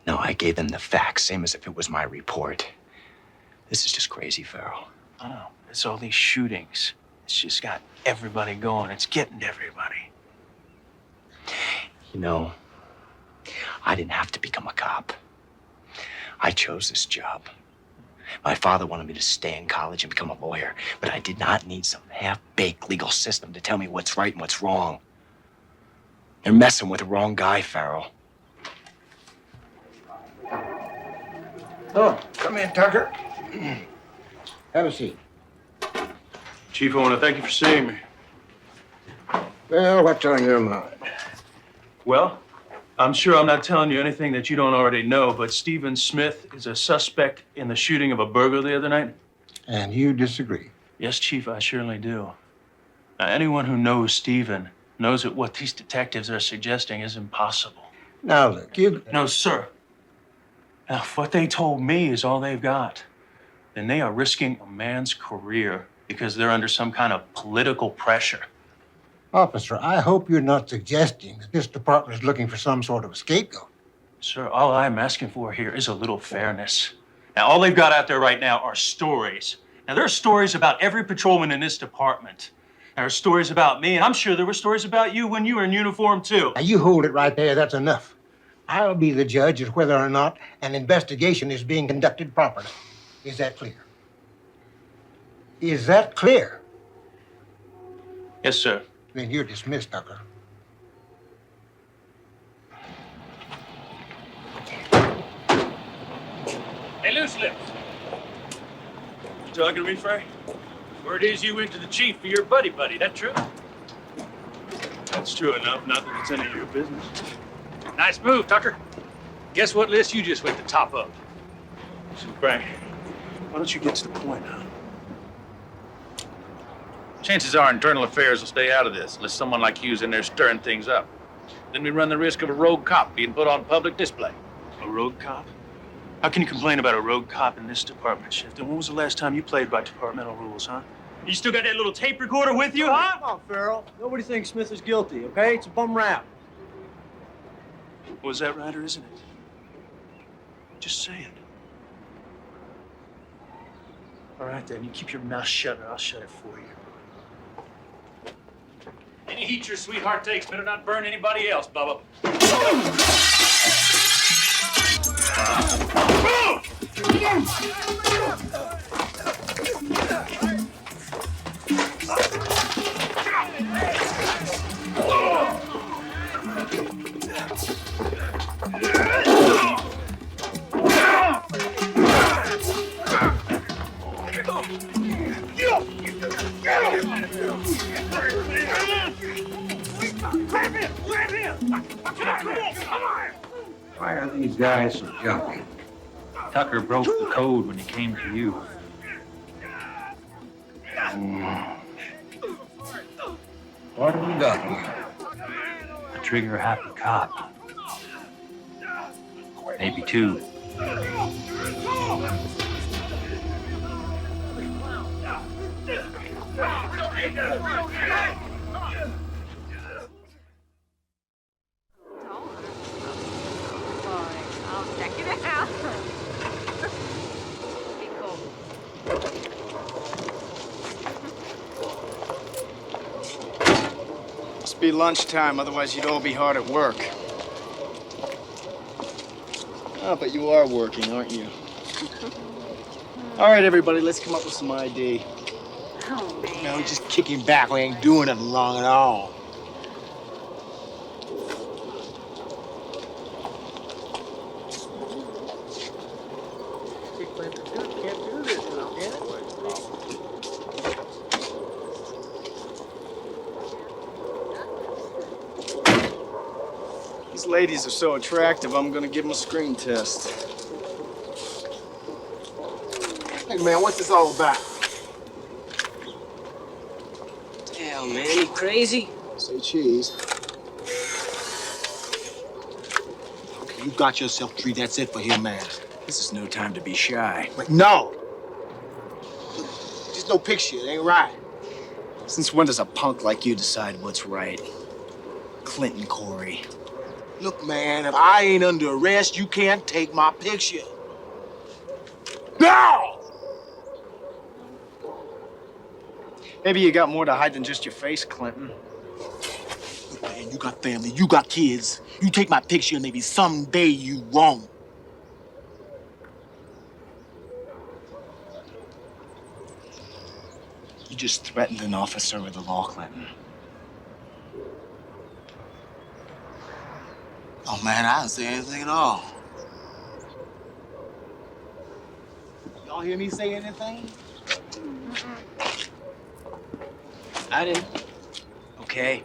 [SPEAKER 3] No, I gave them the facts, same as if it was my report. This is just crazy, Farrell.
[SPEAKER 4] I know. It's all these shootings. It's just got everybody going. It's getting to everybody.
[SPEAKER 3] You know, I didn't have to become a cop. I chose this job. My father wanted me to stay in college and become a lawyer, but I did not need some half-baked legal system to tell me what's right and what's wrong. You're messing with the wrong guy, Farrell.
[SPEAKER 16] Oh, come in, Tucker. Have a seat.
[SPEAKER 4] Chief, I want to thank you for seeing me.
[SPEAKER 16] Well, what's on your mind?
[SPEAKER 4] Well, I'm sure I'm not telling you anything that you don't already know, but Stephen Smith is a suspect in the shooting of a burglar the other night.
[SPEAKER 16] And you disagree?
[SPEAKER 4] Yes, Chief, I surely do. Now, anyone who knows Stephen knows that what these detectives are suggesting is impossible.
[SPEAKER 16] Now, look, you...
[SPEAKER 4] No, sir. Now, if what they told me is all they've got, then they are risking a man's career
[SPEAKER 12] because they're under some kind of political pressure.
[SPEAKER 16] Officer, I hope you're not suggesting that this department is looking for some sort of a scapegoat.
[SPEAKER 12] Sir, all I'm asking for here is a little fairness. Now, all they've got out there right now are stories. Now, there are stories about every patrolman in this department. There are stories about me, and I'm sure there were stories about you when you were in uniform, too.
[SPEAKER 16] Now, you hold it right there. That's enough. I'll be the judge of whether or not an investigation is being conducted properly. Is that clear? Is that clear?
[SPEAKER 12] Yes, sir.
[SPEAKER 16] Then you're dismissed, Tucker.
[SPEAKER 10] Hey, loose lips. You talking to me, Frey? Word is you went to the chief for your buddy. That true?
[SPEAKER 4] That's true enough. Not that it's any of your business.
[SPEAKER 10] Nice move, Tucker. Guess what list you just went to top of?
[SPEAKER 4] Listen, Frank, why don't you get to the point, huh?
[SPEAKER 10] Chances are internal affairs will stay out of this unless someone like you's in there stirring things up. Then we run the risk of a rogue cop being put on public display.
[SPEAKER 4] A rogue cop? How can you complain about a rogue cop in this department shift? And when was the last time you played by departmental rules, huh?
[SPEAKER 12] You still got that little tape recorder with you, huh?
[SPEAKER 9] Come on, Farrell. Nobody thinks Smith is guilty, okay? It's a bum rap.
[SPEAKER 4] Was that right or isn't it? Just say it. All right, then. You keep your mouth shut or I'll shut it for you.
[SPEAKER 10] Any heat your sweetheart takes better not burn anybody else, Bubba.
[SPEAKER 8] Why are these guys so jumpy?
[SPEAKER 2] Tucker broke the code when he came to you.
[SPEAKER 8] What have we got here?
[SPEAKER 2] A trigger-happy cop. Maybe two.
[SPEAKER 11] Must be lunchtime, otherwise you'd all be hard at work. Oh, but you are working, aren't you? All right, everybody, let's come up with some ID.
[SPEAKER 7] Oh, man.
[SPEAKER 11] No, we're just kicking back. We ain't doing nothing wrong at all. These ladies are so attractive, I'm gonna give them a screen test. Hey, man, what's this all about?
[SPEAKER 3] Damn, man, you crazy?
[SPEAKER 11] Say cheese.
[SPEAKER 14] Okay, you got yourself three. That's it for him, man.
[SPEAKER 3] This is no time to be shy.
[SPEAKER 14] But no! Look, there's no picture. It ain't right.
[SPEAKER 3] Since when does a punk like you decide what's right? Clinton Corey.
[SPEAKER 14] Look, man, if I ain't under arrest, you can't take my picture. No!
[SPEAKER 11] Maybe you got more to hide than just your face, Clinton.
[SPEAKER 14] Look, man, you got family, you got kids. You take my picture, maybe someday you won't.
[SPEAKER 3] You just threatened an officer with the law, Clinton.
[SPEAKER 14] Oh, man, I didn't say anything at all. Y'all hear me say anything?
[SPEAKER 3] I didn't. Okay.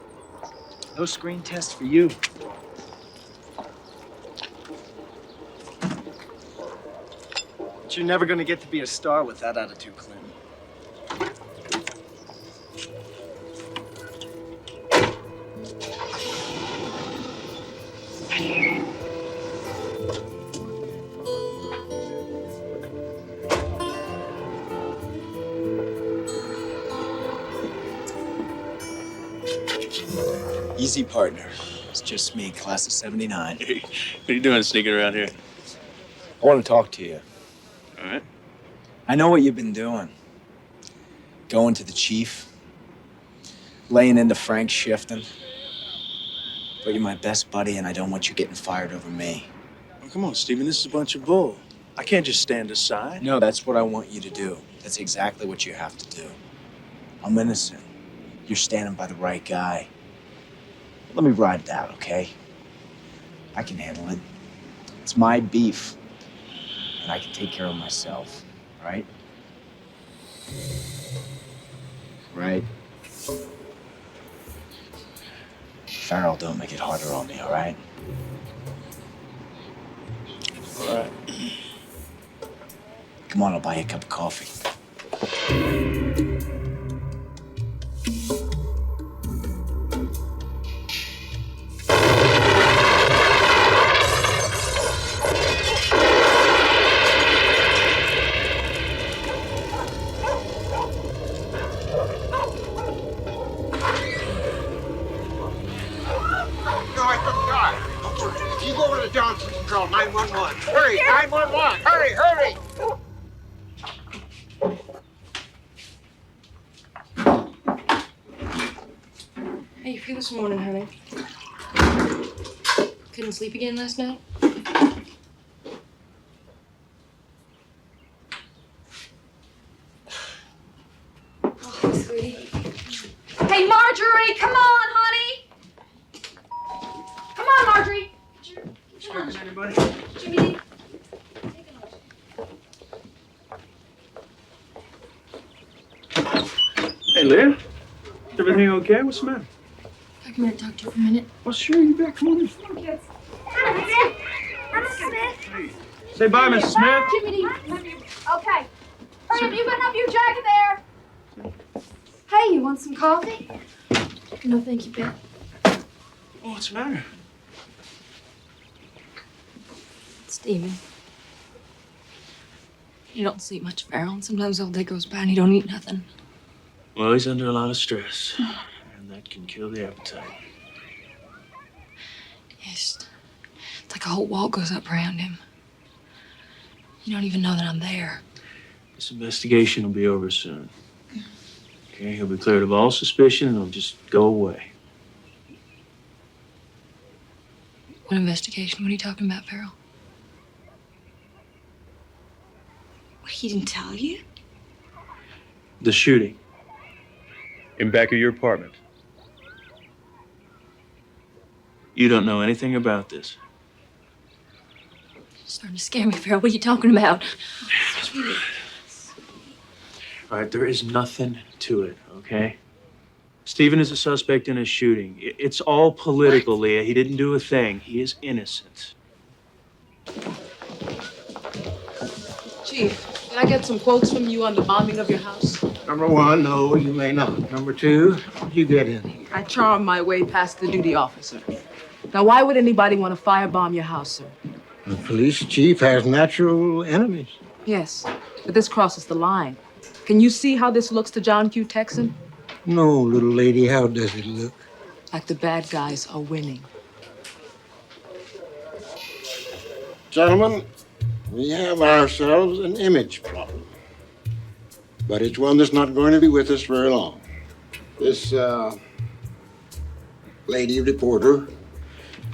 [SPEAKER 3] No screen test for you.
[SPEAKER 11] But you're never gonna get to be a star with that attitude, Clinton.
[SPEAKER 3] Easy, partner. It's just me, class of 79.
[SPEAKER 12] What are you doing sneaking around here?
[SPEAKER 3] I want to talk to you.
[SPEAKER 12] All right.
[SPEAKER 3] I know what you've been doing. Going to the chief, laying into Frank's shifting. But you're my best buddy, and I don't want you getting fired over me.
[SPEAKER 12] Oh, come on, Stephen. This is a bunch of bull. I can't just stand aside.
[SPEAKER 3] No, that's what I want you to do. That's exactly what you have to do. I'm innocent. You're standing by the right guy. Let me ride it out, okay? I can handle it. It's my beef, and I can take care of myself, right? Right? Farrell, don't make it harder on me, all right?
[SPEAKER 12] All right.
[SPEAKER 3] Come on, I'll buy you a cup of coffee.
[SPEAKER 5] If you go over to the Johnson, call 911. Hurry, 911. Hurry, hurry.
[SPEAKER 6] How you feel this morning, honey? Couldn't sleep again last night? Oh, sweetie. Hey, Marjorie, come on, honey. Come on, Marjorie.
[SPEAKER 4] Is anybody?
[SPEAKER 6] Jimmy.
[SPEAKER 4] Hey, Leah. Is everything okay? What's the matter?
[SPEAKER 6] I come here and talk to you for a minute.
[SPEAKER 4] Well, sure, you bet. Come on in.
[SPEAKER 6] Kids.
[SPEAKER 4] Say bye, Mrs. Smith.
[SPEAKER 7] Jimmy, okay. Hurry up, you button up your jacket there. Hey, you want some coffee?
[SPEAKER 6] No, thank you, Ben.
[SPEAKER 4] Oh, what's the matter?
[SPEAKER 6] Steven. You don't sleep much, Farrell, and sometimes all day goes by and you don't eat nothing.
[SPEAKER 12] Well, he's under a lot of stress, and that can kill the appetite.
[SPEAKER 6] It's like a whole wall goes up around him. You don't even know that I'm there.
[SPEAKER 12] This investigation will be over soon. Okay, he'll be cleared of all suspicion, and he'll just go away.
[SPEAKER 6] What investigation? What are you talking about, Farrell?
[SPEAKER 20] What, he didn't tell you?
[SPEAKER 12] The shooting. In back of your apartment. You don't know anything about this.
[SPEAKER 6] It's starting to scare me, Farrell. What are you talking about?
[SPEAKER 12] All right, there is nothing to it, okay? Stephen is a suspect in a shooting. It's all political, Leah. He didn't do a thing. He is innocent.
[SPEAKER 15] Chief, can I get some quotes from you on the bombing of your house?
[SPEAKER 16] Number one, no, you may not. Number two, you get in here.
[SPEAKER 15] I charmed my way past the duty officer. Now, why would anybody want to firebomb your house, sir?
[SPEAKER 16] The police chief has natural enemies.
[SPEAKER 15] Yes, but this crosses the line. Can you see how this looks to John Q. Texan?
[SPEAKER 16] No, little lady, how does it look?
[SPEAKER 15] Like the bad guys are winning.
[SPEAKER 16] Gentlemen, we have ourselves an image problem. But it's one that's not going to be with us very long. This lady reporter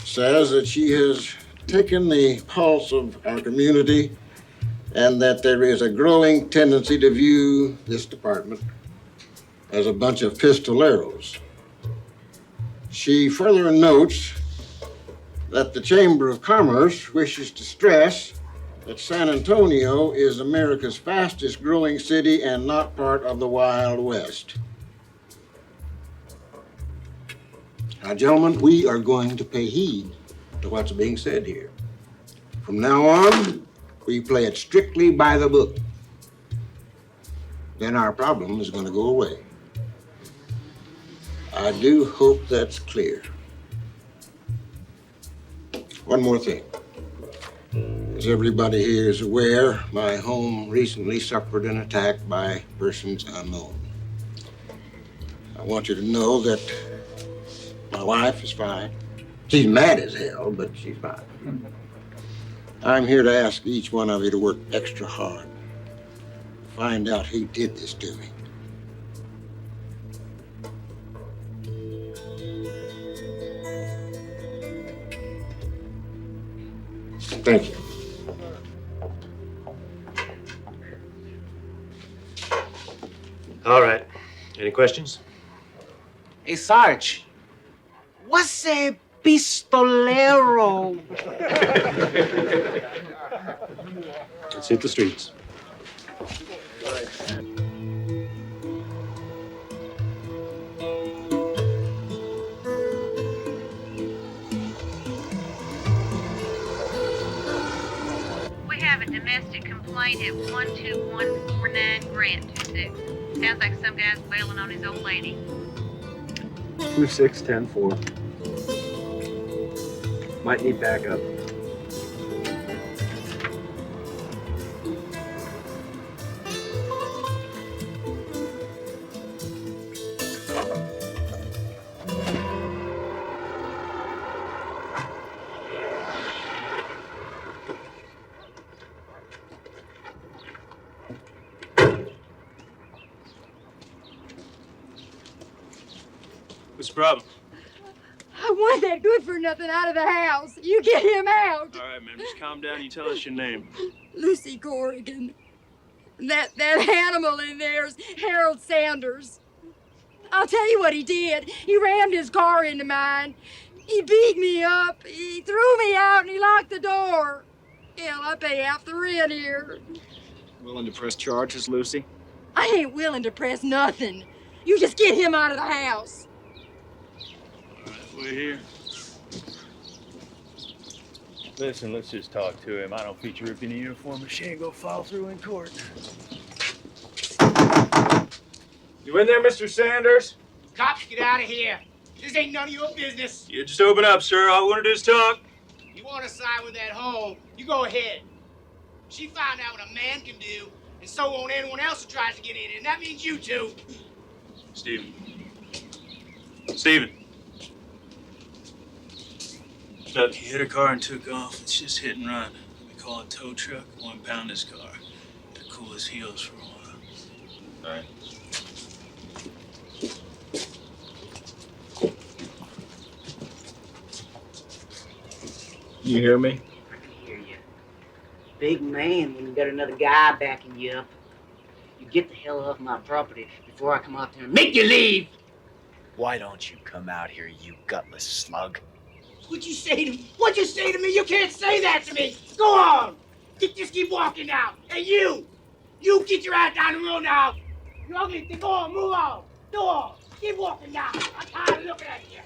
[SPEAKER 16] says that she has taken the pulse of our community and that there is a growing tendency to view this department as a bunch of pistoleros. She further notes that the Chamber of Commerce wishes to stress that San Antonio is America's fastest growing city and not part of the Wild West. Now, gentlemen, we are going to pay heed to what's being said here. From now on, we play it strictly by the book. Then our problem is going to go away. I do hope that's clear. One more thing. As everybody here is aware, my home recently suffered an attack by persons unknown. I want you to know that my wife is fine. She's mad as hell, but she's fine. I'm here to ask each one of you to work extra hard. Find out who did this to me. Thank you.
[SPEAKER 21] All right. Any questions?
[SPEAKER 13] Hey, Sarge, what's a pistolero?
[SPEAKER 21] Let's hit the streets.
[SPEAKER 19] We have a domestic complaint at 12149 Grant 26. Sounds like some guy's bailing on his old lady.
[SPEAKER 11] 2610-4. Might need backup.
[SPEAKER 12] What's the problem?
[SPEAKER 17] I want that good for nothing out of the house. You get him out.
[SPEAKER 12] All right, ma'am, just calm down. You tell us your name.
[SPEAKER 17] Lucy Corrigan. That animal in there's Harold Sanders. I'll tell you what he did. He rammed his car into mine. He beat me up. He threw me out and he locked the door. Hell, I pay half the rent here.
[SPEAKER 11] Willing to press charges, Lucy?
[SPEAKER 17] I ain't willing to press nothing. You just get him out of the house.
[SPEAKER 12] We're here. Listen, let's just talk to him. I don't feature her in a uniform, but she ain't gonna follow through in court.
[SPEAKER 11] You in there, Mr. Sanders?
[SPEAKER 1] Cops, get out of here. This ain't none of your business.
[SPEAKER 12] You just open up, sir. All we want to do is talk.
[SPEAKER 1] You want to side with that hoe, you go ahead. She found out what a man can do, and so won't anyone else who tries to get in, and that means you too.
[SPEAKER 12] Steven. Steven. Look, he hit her car and took off. It's just hit and run. We call a tow truck, one pound his car. To cool his heels for a while. All right.
[SPEAKER 11] You hear me?
[SPEAKER 13] I hear you. Big man, when you got another guy backing you up, you get the hell off my property before I come out there and make you leave.
[SPEAKER 3] Why don't you come out here, you gutless slug?
[SPEAKER 1] What'd you say to me? What'd you say to me? You can't say that to me. Go on. Just keep walking now. Hey, you get your ass down the road now. You ugly thing. Go on, move on. Go on. Keep walking now. I'm tired of looking at you.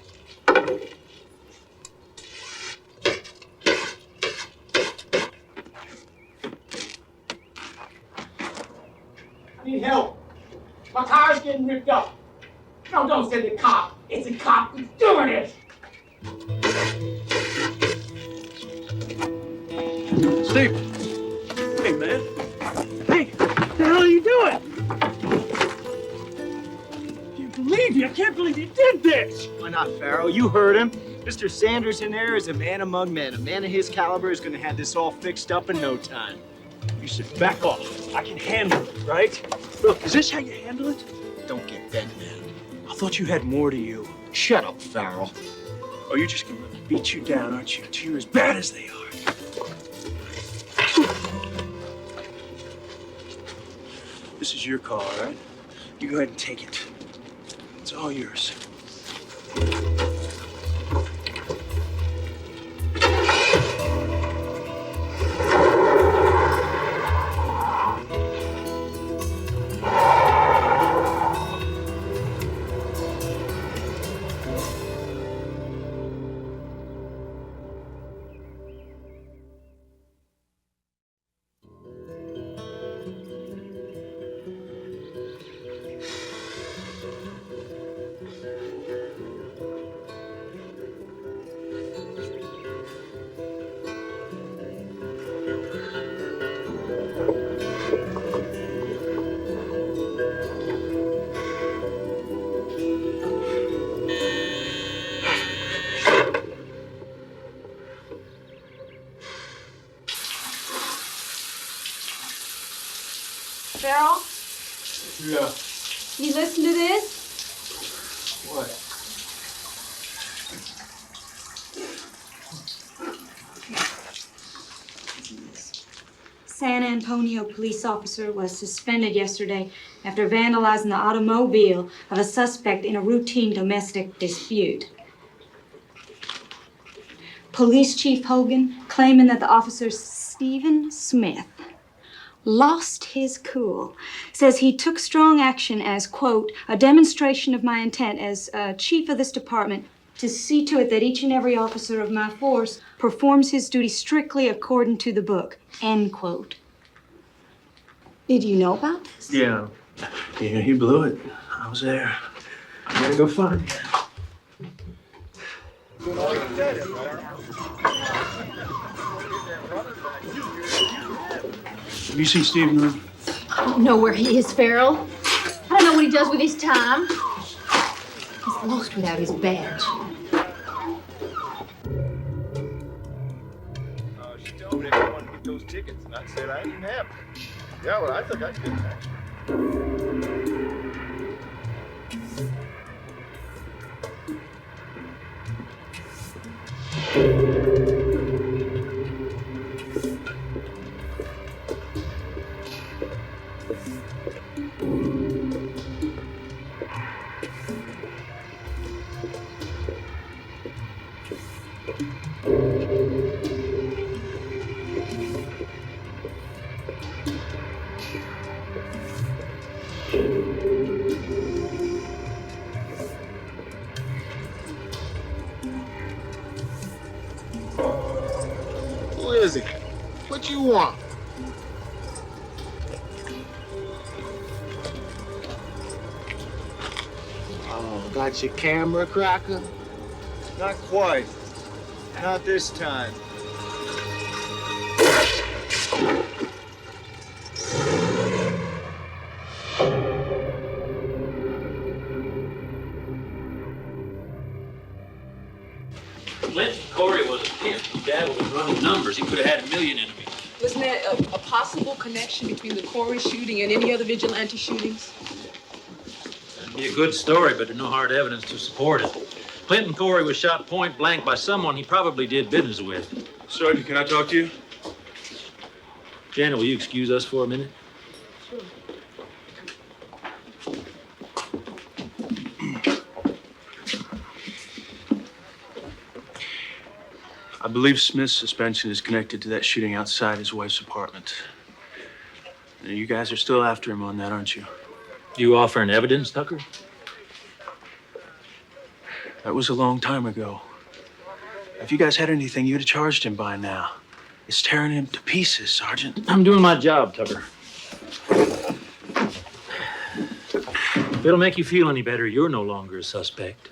[SPEAKER 1] I need help. My car's getting ripped up. No, don't send the cop. It's a cop who's doing it.
[SPEAKER 12] Steve! Hey, man.
[SPEAKER 1] Hey, what the hell are you doing? I can't believe you did this.
[SPEAKER 3] Why not, Farrell? You heard him. Mr. Sanders in there is a man among men. A man of his caliber is going to have this all fixed up in no time.
[SPEAKER 12] You should back off. I can handle it, right? Look, is this how you handle it?
[SPEAKER 3] Don't get bent, man.
[SPEAKER 12] I thought you had more to you.
[SPEAKER 3] Shut up, Farrell.
[SPEAKER 12] Oh, you're just gonna let me beat you down, aren't you? Till you're as bad as they are. This is your car, all right? You go ahead and take it. It's all yours.
[SPEAKER 7] Farrell,
[SPEAKER 4] Yeah.
[SPEAKER 7] you listen to this?
[SPEAKER 4] What?
[SPEAKER 20] San Antonio police officer was suspended yesterday after vandalizing the automobile of a suspect in a routine domestic dispute. Police Chief Hogan claiming that the officer Stephen Smith lost his cool, says he took strong action as, quote, a demonstration of my intent as chief of this department to see to it that each and every officer of my force performs his duty strictly according to the book, end quote. Did you know about this?
[SPEAKER 4] Yeah. Yeah, he blew it. I was there. I gotta go find him. Have you seen Stephen around?
[SPEAKER 7] I don't know where he is, Farrell. I don't know what he does with his time. He's lost without his badge.
[SPEAKER 4] She told me that she wanted to get those tickets, and I said I didn't have them. Yeah, well, I think I could have.
[SPEAKER 5] Who is he? What you want? Oh, got your camera, Cracker?
[SPEAKER 4] Not quite. Not this time.
[SPEAKER 2] Clinton Corey was a pimp. His dad was running numbers. He could have had $1 million in him.
[SPEAKER 15] Wasn't there a possible connection between the Corey shooting and any other vigilante shootings?
[SPEAKER 2] That'd be a good story, but there's no hard evidence to support it. Clinton Corey was shot point blank by someone he probably did business with.
[SPEAKER 4] Sergeant, can I talk to you?
[SPEAKER 2] Janet, will you excuse us for a minute?
[SPEAKER 4] I believe Smith's suspension is connected to that shooting outside his wife's apartment. You guys are still after him on that, aren't you?
[SPEAKER 2] You offering evidence, Tucker?
[SPEAKER 4] That was a long time ago. If you guys had anything, you'd have charged him by now. It's tearing him to pieces, Sergeant.
[SPEAKER 2] I'm doing my job, Tucker. If it'll make you feel any better, you're no longer a suspect.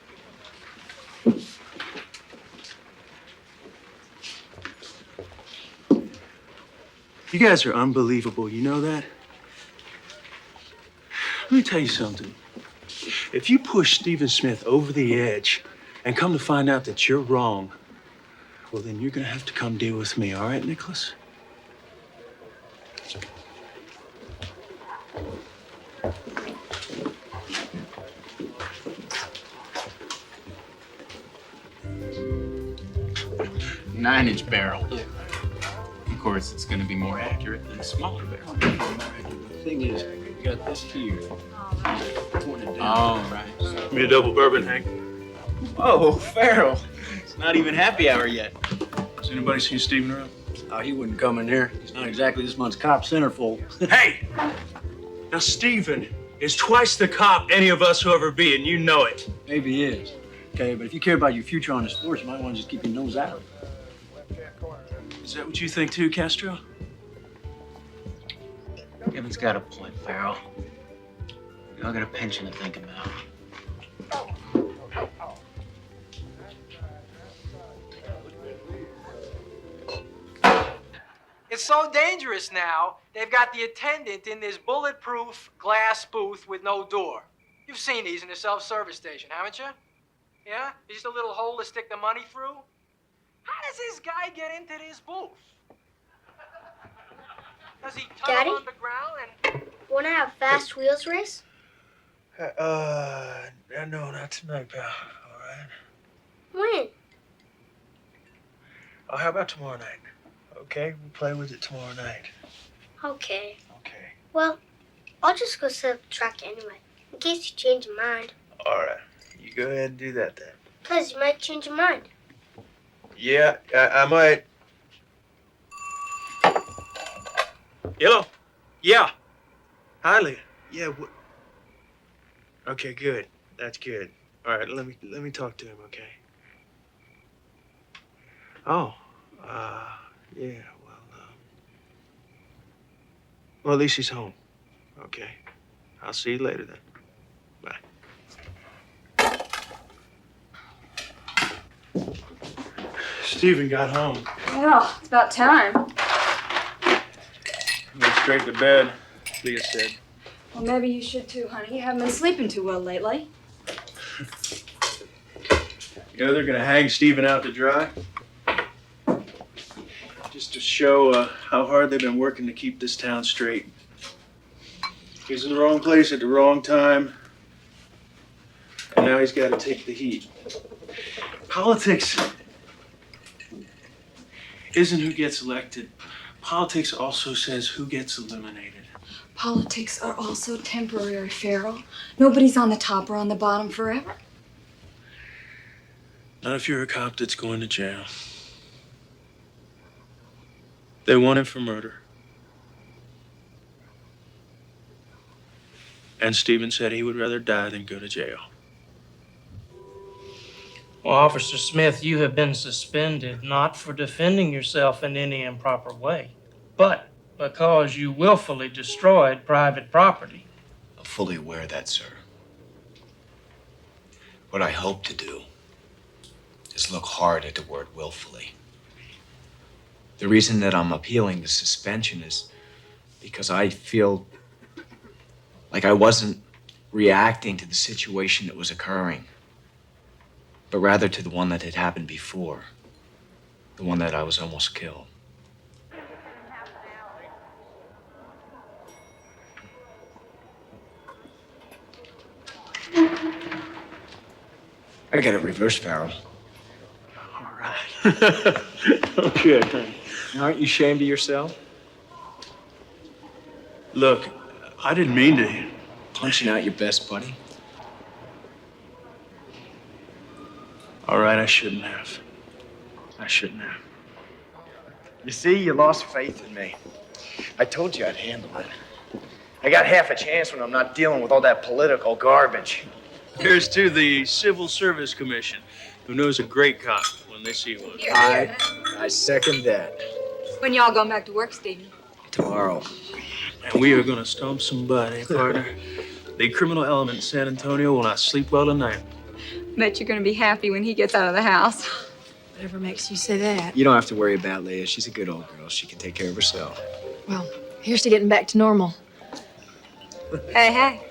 [SPEAKER 4] You guys are unbelievable, you know that? Let me tell you something. If you push Stephen Smith over the edge and come to find out that you're wrong, well, then you're gonna have to come deal with me, all right, Nicholas?
[SPEAKER 11] Nine-inch barrel. Of course, it's going to be more accurate than a smaller barrel.
[SPEAKER 9] The thing is, you got this here. Pointed down.
[SPEAKER 11] Oh, right.
[SPEAKER 4] Give me a double bourbon, Hank.
[SPEAKER 11] Oh, Farrell. It's not even happy hour yet.
[SPEAKER 4] Has anybody seen Stephen around?
[SPEAKER 9] Oh, he wouldn't come in here. He's not exactly this month's cop centerfold.
[SPEAKER 8] Hey! Now, Stephen is twice the cop any of us will ever be, and you know it.
[SPEAKER 9] Maybe he is. Okay, but if you care about your future on this force, you might want to just keep your nose out.
[SPEAKER 4] Is that what you think too, Castro?
[SPEAKER 3] Kevin's got a point, Farrell. We all got a pension to think about.
[SPEAKER 18] It's so dangerous now, they've got the attendant in this bulletproof glass booth with no door. You've seen these in the self-service station, haven't you? Yeah? Just a little hole to stick the money through? How does this guy get into this booth? Does he tunnel
[SPEAKER 17] Daddy?
[SPEAKER 18] underground and...
[SPEAKER 10] Want to have fast wheels race?
[SPEAKER 4] No, not tonight, pal. All right.
[SPEAKER 10] When?
[SPEAKER 4] Oh, how about tomorrow night? Okay, we'll play with it tomorrow night.
[SPEAKER 10] Okay.
[SPEAKER 4] Okay.
[SPEAKER 10] Well, I'll just go set up the track anyway, in case you change your mind.
[SPEAKER 4] All right. You go ahead and do that then.
[SPEAKER 10] Because you might change your mind.
[SPEAKER 4] Yeah, I might. Hello? Yeah. Hi, Leah. Yeah, what? Okay, good. That's good. All right, let me talk to him, okay? Oh, yeah, well, at least he's home. Okay. I'll see you later then. Bye. Stephen got home.
[SPEAKER 20] Well, it's about time.
[SPEAKER 8] Went straight to bed, Leah said.
[SPEAKER 20] Well, maybe you should too, honey. You haven't been sleeping too well lately.
[SPEAKER 4] You know they're gonna hang Stephen out to dry? Just to show how hard they've been working to keep this town straight. He's in the wrong place at the wrong time, and now he's got to take the heat. Politics isn't who gets elected. Politics also says who gets eliminated.
[SPEAKER 20] Politics are also temporary, Farrell. Nobody's on the top or on the bottom forever.
[SPEAKER 4] Not if you're a cop that's going to jail. They want him for murder. And Stephen said he would rather die than go to jail.
[SPEAKER 22] Well, Officer Smith, you have been suspended not for defending yourself in any improper way, but because you willfully destroyed private property.
[SPEAKER 3] I'm fully aware of that, sir. What I hope to do is look hard at the word willfully. The reason that I'm appealing the suspension is because I feel like I wasn't reacting to the situation that was occurring, but rather to the one that had happened before, the one that I was almost killed. I got it reversed, Farrell.
[SPEAKER 4] Okay.
[SPEAKER 3] Aren't you ashamed of yourself?
[SPEAKER 4] Look, I didn't mean to.
[SPEAKER 3] Punching out your best buddy?
[SPEAKER 4] All right, I shouldn't have. I shouldn't have.
[SPEAKER 11] You see, you lost faith in me. I told you I'd handle it. I got half a chance when I'm not dealing with all that political garbage.
[SPEAKER 4] Here's to the Civil Service Commission, who knows a great cop when they see one.
[SPEAKER 11] I second that.
[SPEAKER 20] When y'all going back to work, Stephen?
[SPEAKER 3] Tomorrow.
[SPEAKER 4] And we are gonna stomp somebody, partner. The criminal element in San Antonio will not sleep well tonight.
[SPEAKER 20] Bet you're gonna be happy when he gets out of the house. Whatever makes you say that.
[SPEAKER 3] You don't have to worry about Leah. She's a good old girl. She can take care of herself.
[SPEAKER 6] Well, here's to getting back to normal.
[SPEAKER 20] Hey, hey.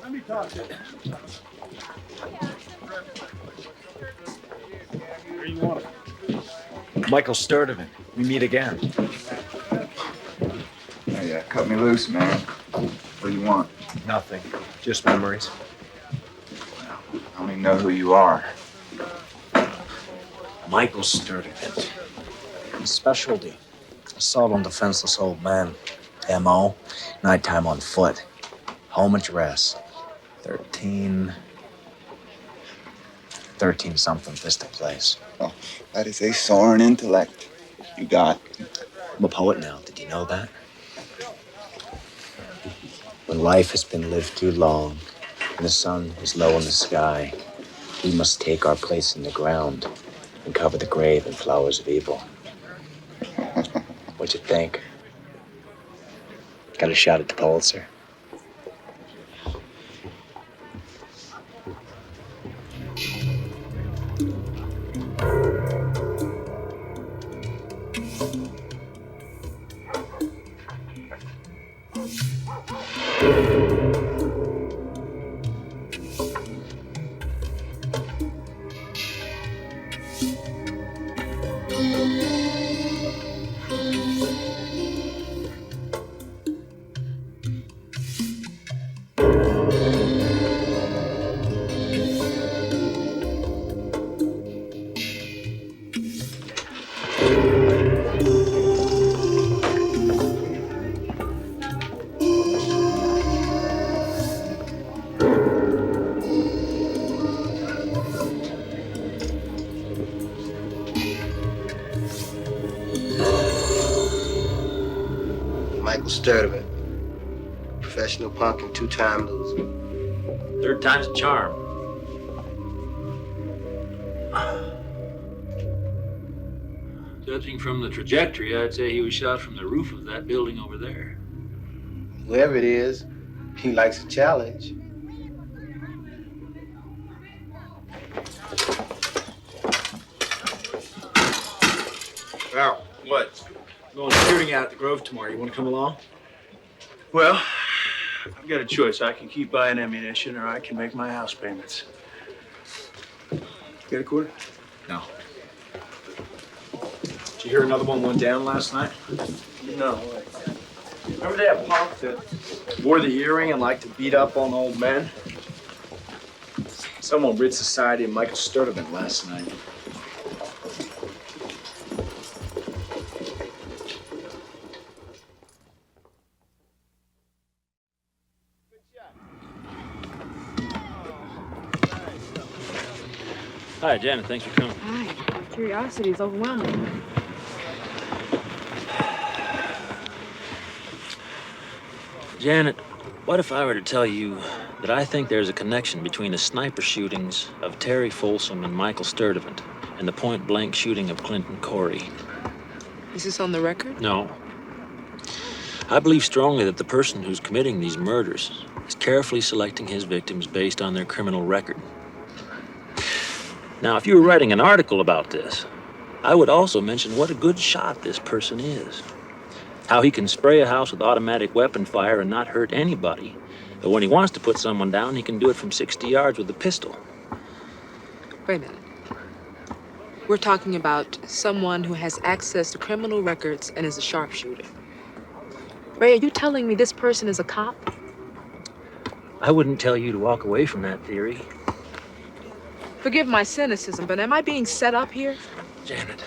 [SPEAKER 1] Let me talk to you. Where you want it?
[SPEAKER 3] Michael Sturdivant. We meet again.
[SPEAKER 23] Hey, cut me loose, man. What do you want?
[SPEAKER 3] Nothing. Just memories.
[SPEAKER 23] I don't even know who you are.
[SPEAKER 3] Michael Sturdivant. His specialty. Assault on defenseless old men. M.O. Nighttime on foot. Home address. 13-something Vista Place.
[SPEAKER 23] Oh, that is a soaring intellect you got.
[SPEAKER 3] I'm a poet now. Did you know that? When life has been lived too long and the sun is low in the sky, we must take our place in the ground and cover the grave in flowers of evil. What'd you think? Got a shot at the Pulitzer?
[SPEAKER 14] Michael Sturdivant. Professional punk and two-time loser.
[SPEAKER 2] Third time's a charm. Judging from the trajectory, I'd say he was shot from the roof of that building over there.
[SPEAKER 14] Whoever it is, he likes a challenge.
[SPEAKER 11] Farrell, what? Going shooting out at the Grove tomorrow. You want to come along?
[SPEAKER 4] Well, I've got a choice. I can keep buying ammunition or I can make my house payments.
[SPEAKER 11] Got a quarter? No. Did you hear another one went down last night?
[SPEAKER 4] No.
[SPEAKER 11] Remember that punk that wore the earring and liked to beat up on old men? Someone rid society of Michael Sturdivant last night.
[SPEAKER 2] Hi, Janet. Thanks for coming.
[SPEAKER 15] Hi. Curiosity is overwhelming.
[SPEAKER 2] Janet, what if I were to tell you that I think there's a connection between the sniper shootings of Terry Folsom and Michael Sturdivant and the point-blank shooting of Clinton Corey?
[SPEAKER 15] Is this on the record?
[SPEAKER 2] No. I believe strongly that the person who's committing these murders is carefully selecting his victims based on their criminal record. Now, if you were writing an article about this, I would also mention what a good shot this person is. How he can spray a house with automatic weapon fire and not hurt anybody. But when he wants to put someone down, he can do it from 60 yards with a pistol.
[SPEAKER 15] Wait a minute. We're talking about someone who has access to criminal records and is a sharpshooter. Ray, are you telling me this person is a cop?
[SPEAKER 2] I wouldn't tell you to walk away from that theory.
[SPEAKER 15] Forgive my cynicism, but am I being set up here?
[SPEAKER 2] Janet,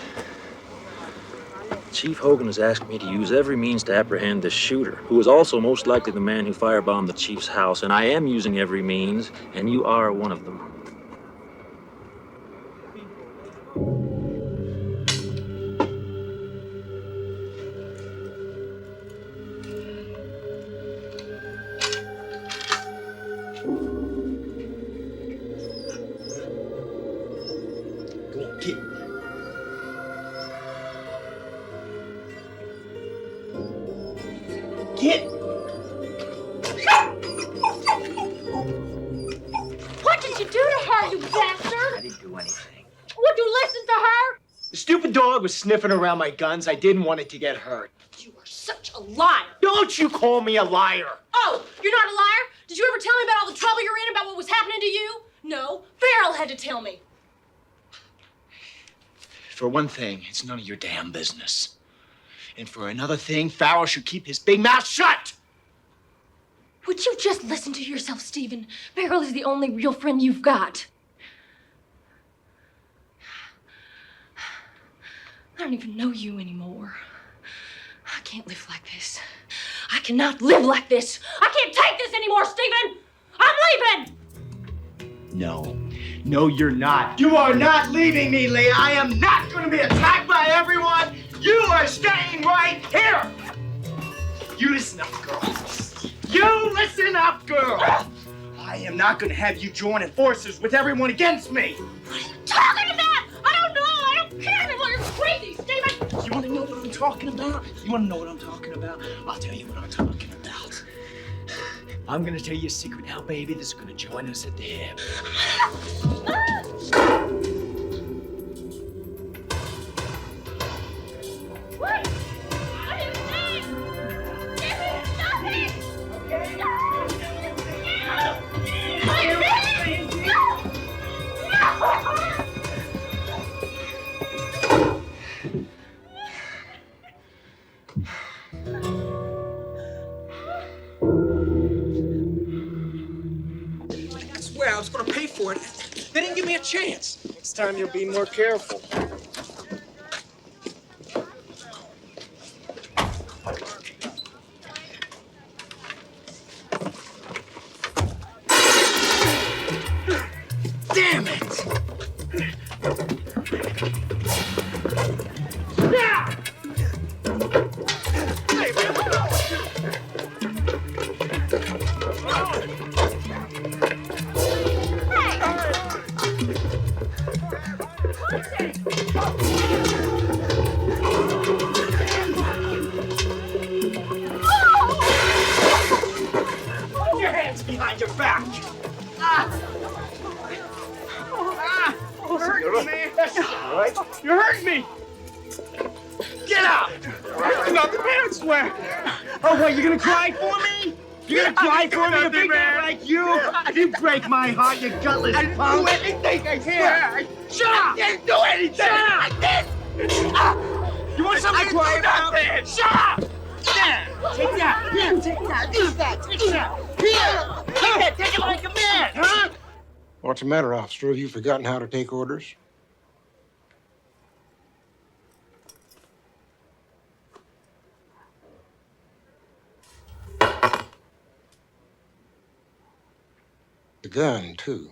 [SPEAKER 2] Chief Hogan has asked me to use every means to apprehend this shooter, who is also most likely the man who firebombed the chief's house, and I am using every means, and you are one of them.
[SPEAKER 7] Get! What did you do to her, you bastard?
[SPEAKER 11] I didn't do anything.
[SPEAKER 7] Would you listen to her?
[SPEAKER 11] The stupid dog was sniffing around my guns. I didn't want it to get hurt.
[SPEAKER 7] You are such a liar.
[SPEAKER 11] Don't you call me a liar.
[SPEAKER 7] Oh, you're not a liar? Did you ever tell me about all the trouble you're in, about what was happening to you? No, Farrell had to tell me.
[SPEAKER 11] For one thing, it's none of your damn business. And for another thing, Farrell should keep his big mouth shut!
[SPEAKER 7] Would you just listen to yourself, Stephen? Farrell is the only real friend you've got. I don't even know you anymore. I can't live like this. I cannot live like this. I can't take this anymore, Stephen! I'm leaving!
[SPEAKER 11] No. No, you're not. You are not leaving me, Leah. I am not going to be attacked by everyone. You are staying right here. You listen up, girl. You listen up, girl. I am not going to have you joining forces with everyone against me.
[SPEAKER 7] What are you talking about? I don't know. I don't care anymore. You're crazy, Stephen.
[SPEAKER 11] You want to know what I'm talking about? You want to know what I'm talking about? I'll tell you what I'm talking about. I'm going to tell you a secret now, baby, that's going to join us at the hip.
[SPEAKER 7] What? What are you saying? Stephen, stop it! Okay. No!
[SPEAKER 1] I swear I was gonna pay for it. They didn't give me a chance.
[SPEAKER 11] Next time you'll be more careful.
[SPEAKER 1] Damn it! You're hurting me, man. All right? You're hurting me. Get out! Not the pants swear.
[SPEAKER 11] Oh, what, you gonna cry for me? You gonna cry for me? A big man like you? You break my heart, you gutless punk.
[SPEAKER 1] I didn't do anything, I swear. Shut up! I didn't do anything! Shut up! I did! You want something to cry about? Shut up! Yeah. Take that! Here, take that! Use that! Take that! Here! Take that! Take it like a man, huh?
[SPEAKER 5] What's the matter, officer? Have you forgotten how to take orders? The gun, too.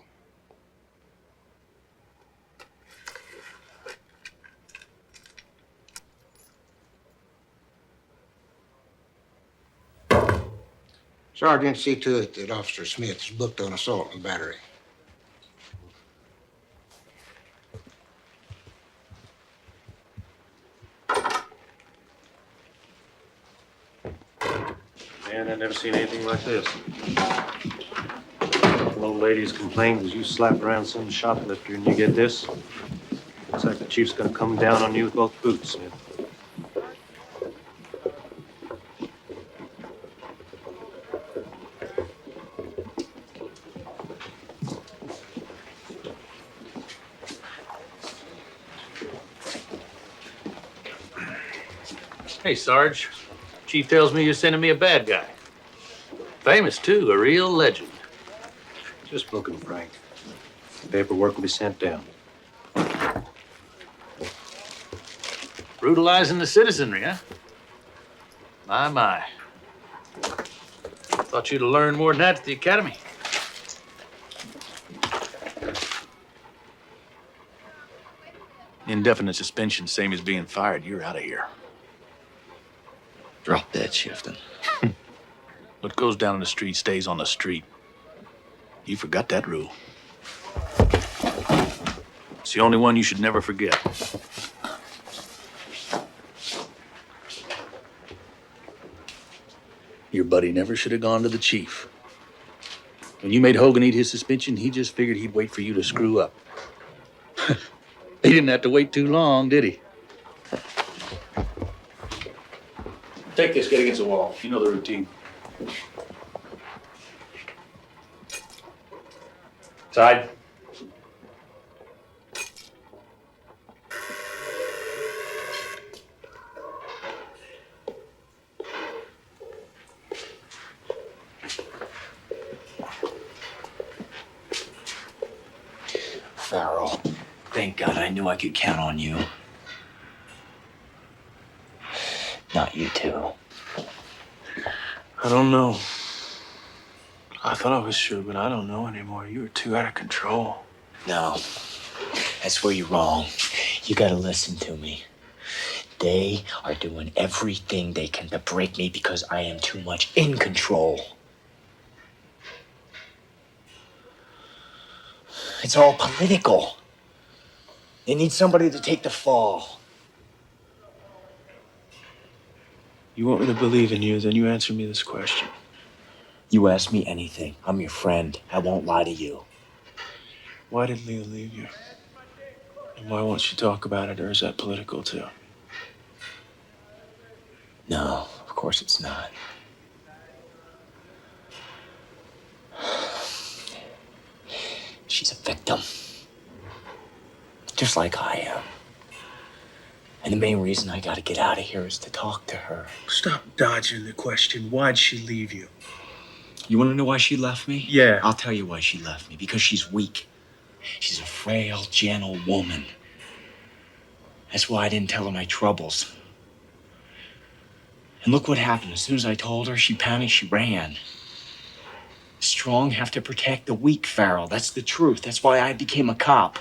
[SPEAKER 5] Sergeant, see to it that Officer Smith is booked on assault and battery.
[SPEAKER 8] Man, I've never seen anything like this. An old lady's complained because you slap around some shoplifter and you get this. Looks like the chief's gonna come down on you with both boots, Smith.
[SPEAKER 2] Hey, Sarge. Chief tells me you're sending me a bad guy. Famous, too, a real legend.
[SPEAKER 8] Just book him, Frank. The paperwork will be sent down.
[SPEAKER 2] Brutalizing the citizenry, huh? My. Thought you'd have learned more than that at the academy. Indefinite suspension, same as being fired. You're out of here.
[SPEAKER 3] Drop that, Shifton.
[SPEAKER 2] What goes down in the street stays on the street. You forgot that rule. It's the only one you should never forget. Your buddy never should have gone to the chief. When you made Hogan eat his suspension, he just figured he'd wait for you to screw up. He didn't have to wait too long, did he? Take this, get against the wall. You know the routine. Side.
[SPEAKER 3] Farrell, thank God I knew I could count on you. Not you two.
[SPEAKER 4] I don't know. I thought I was sure, but I don't know anymore. You were too out of control.
[SPEAKER 3] No, that's where you're wrong. You gotta listen to me. They are doing everything they can to break me because I am too much in control. It's all political. They need somebody to take the fall.
[SPEAKER 4] You want me to believe in you, then you answer me this question.
[SPEAKER 3] You ask me anything. I'm your friend. I won't lie to you.
[SPEAKER 4] Why did Leah leave you? And why won't she talk about it, or is that political too?
[SPEAKER 3] No, of course it's not. She's a victim. Just like I am. And the main reason I gotta get out of here is to talk to her.
[SPEAKER 4] Stop dodging the question. Why'd she leave you?
[SPEAKER 3] You wanna know why she left me?
[SPEAKER 4] Yeah.
[SPEAKER 3] I'll tell you why she left me. Because she's weak. She's a frail, gentle woman. That's why I didn't tell her my troubles. And look what happened. As soon as I told her, she panicked, she ran. Strong have to protect the weak, Farrell. That's the truth. That's why I became a cop.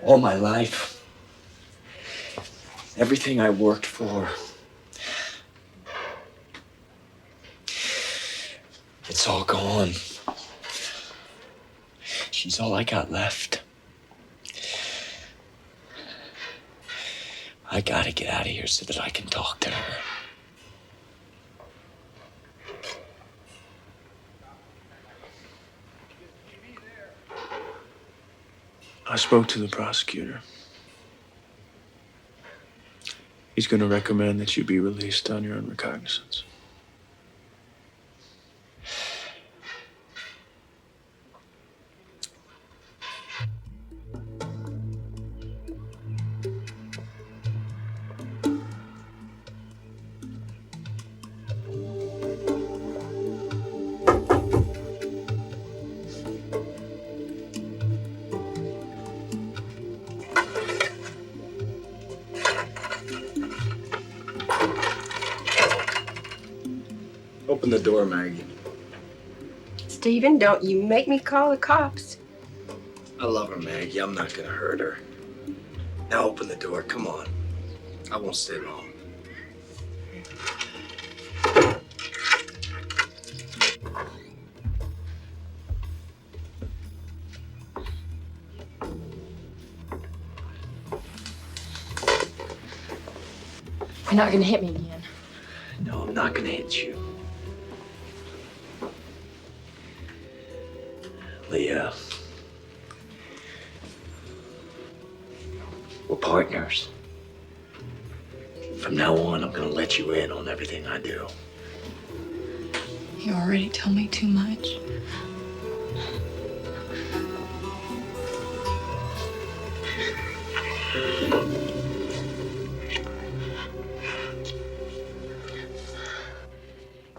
[SPEAKER 3] All my life, everything I worked for, it's all gone. She's all I got left. I gotta get out of here so that I can talk to her.
[SPEAKER 4] I spoke to the prosecutor. He's going to recommend that you be released on your own recognizance.
[SPEAKER 3] Open the door, Maggie.
[SPEAKER 17] Stephen, don't you make me call the cops.
[SPEAKER 3] I love her, Maggie. I'm not gonna hurt her. Now open the door. Come on. I won't stay long.
[SPEAKER 6] You're not gonna hit me again.
[SPEAKER 3] No, I'm not gonna hit you. Leah. We're partners. From now on, I'm gonna let you in on everything I do.
[SPEAKER 6] You already tell me too much.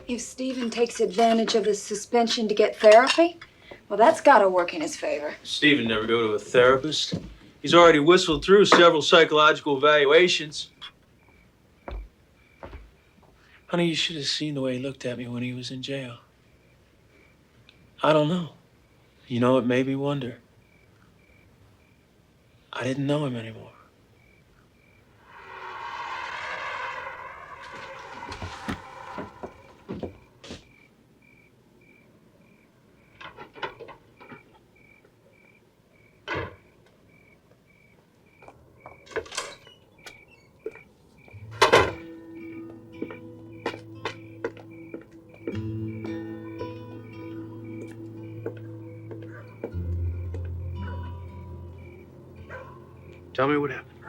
[SPEAKER 20] If Stephen takes advantage of his suspension to get therapy, well, that's gotta work in his favor.
[SPEAKER 2] Stephen never go to a therapist. He's already whistled through several psychological evaluations.
[SPEAKER 4] Honey, you should have seen the way he looked at me when he was in jail. I don't know. You know, it made me wonder. I didn't know him anymore. Tell me what happened.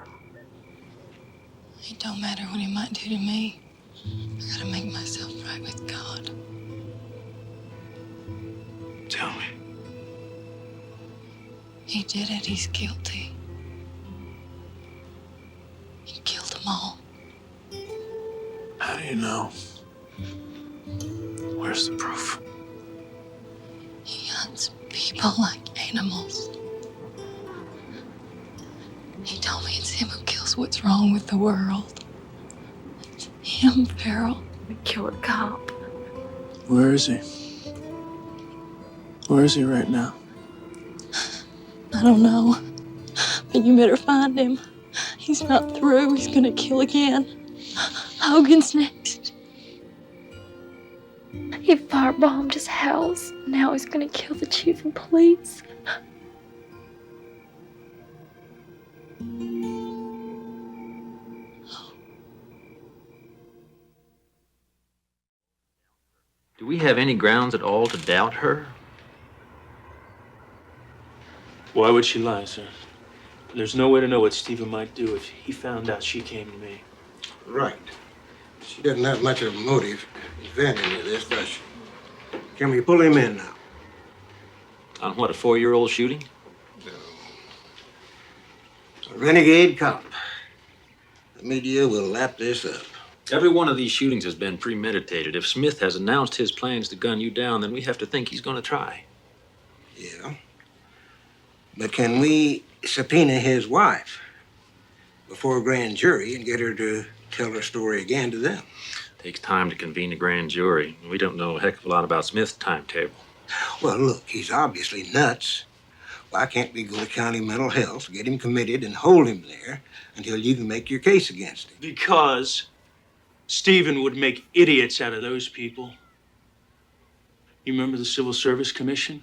[SPEAKER 6] It don't matter what he might do to me. I gotta make myself right with God.
[SPEAKER 4] Tell me.
[SPEAKER 6] He did it. He's guilty. He killed them all.
[SPEAKER 4] How do you know? Where's the proof?
[SPEAKER 6] He hunts people like animals. He told me it's him who kills what's wrong with the world. It's him, Farrell. We kill a cop.
[SPEAKER 4] Where is he? Where is he right now?
[SPEAKER 6] I don't know. But you better find him. He's not through. He's gonna kill again. Hogan's next. He firebombed his house. Now he's gonna kill the chief of police.
[SPEAKER 2] Do we have any grounds at all to doubt her?
[SPEAKER 4] Why would she lie, sir? There's no way to know what Stephen might do if he found out she came to me.
[SPEAKER 5] Right. She doesn't have much of a motive to invent any of this, does she? Can we pull him in now?
[SPEAKER 2] On what, a 4-year-old shooting?
[SPEAKER 5] A renegade cop. The media will lap this up.
[SPEAKER 2] Every one of these shootings has been premeditated. If Smith has announced his plans to gun you down, then we have to think he's going to try.
[SPEAKER 5] Yeah. But can we subpoena his wife before a grand jury and get her to tell her story again to them?
[SPEAKER 2] Takes time to convene a grand jury. We don't know a heck of a lot about Smith's timetable.
[SPEAKER 5] Well, look, he's obviously nuts. Why can't we go to county mental health, get him committed, and hold him there until you can make your case against him?
[SPEAKER 12] Because Stephen would make idiots out of those people.
[SPEAKER 4] You remember the Civil Service Commission?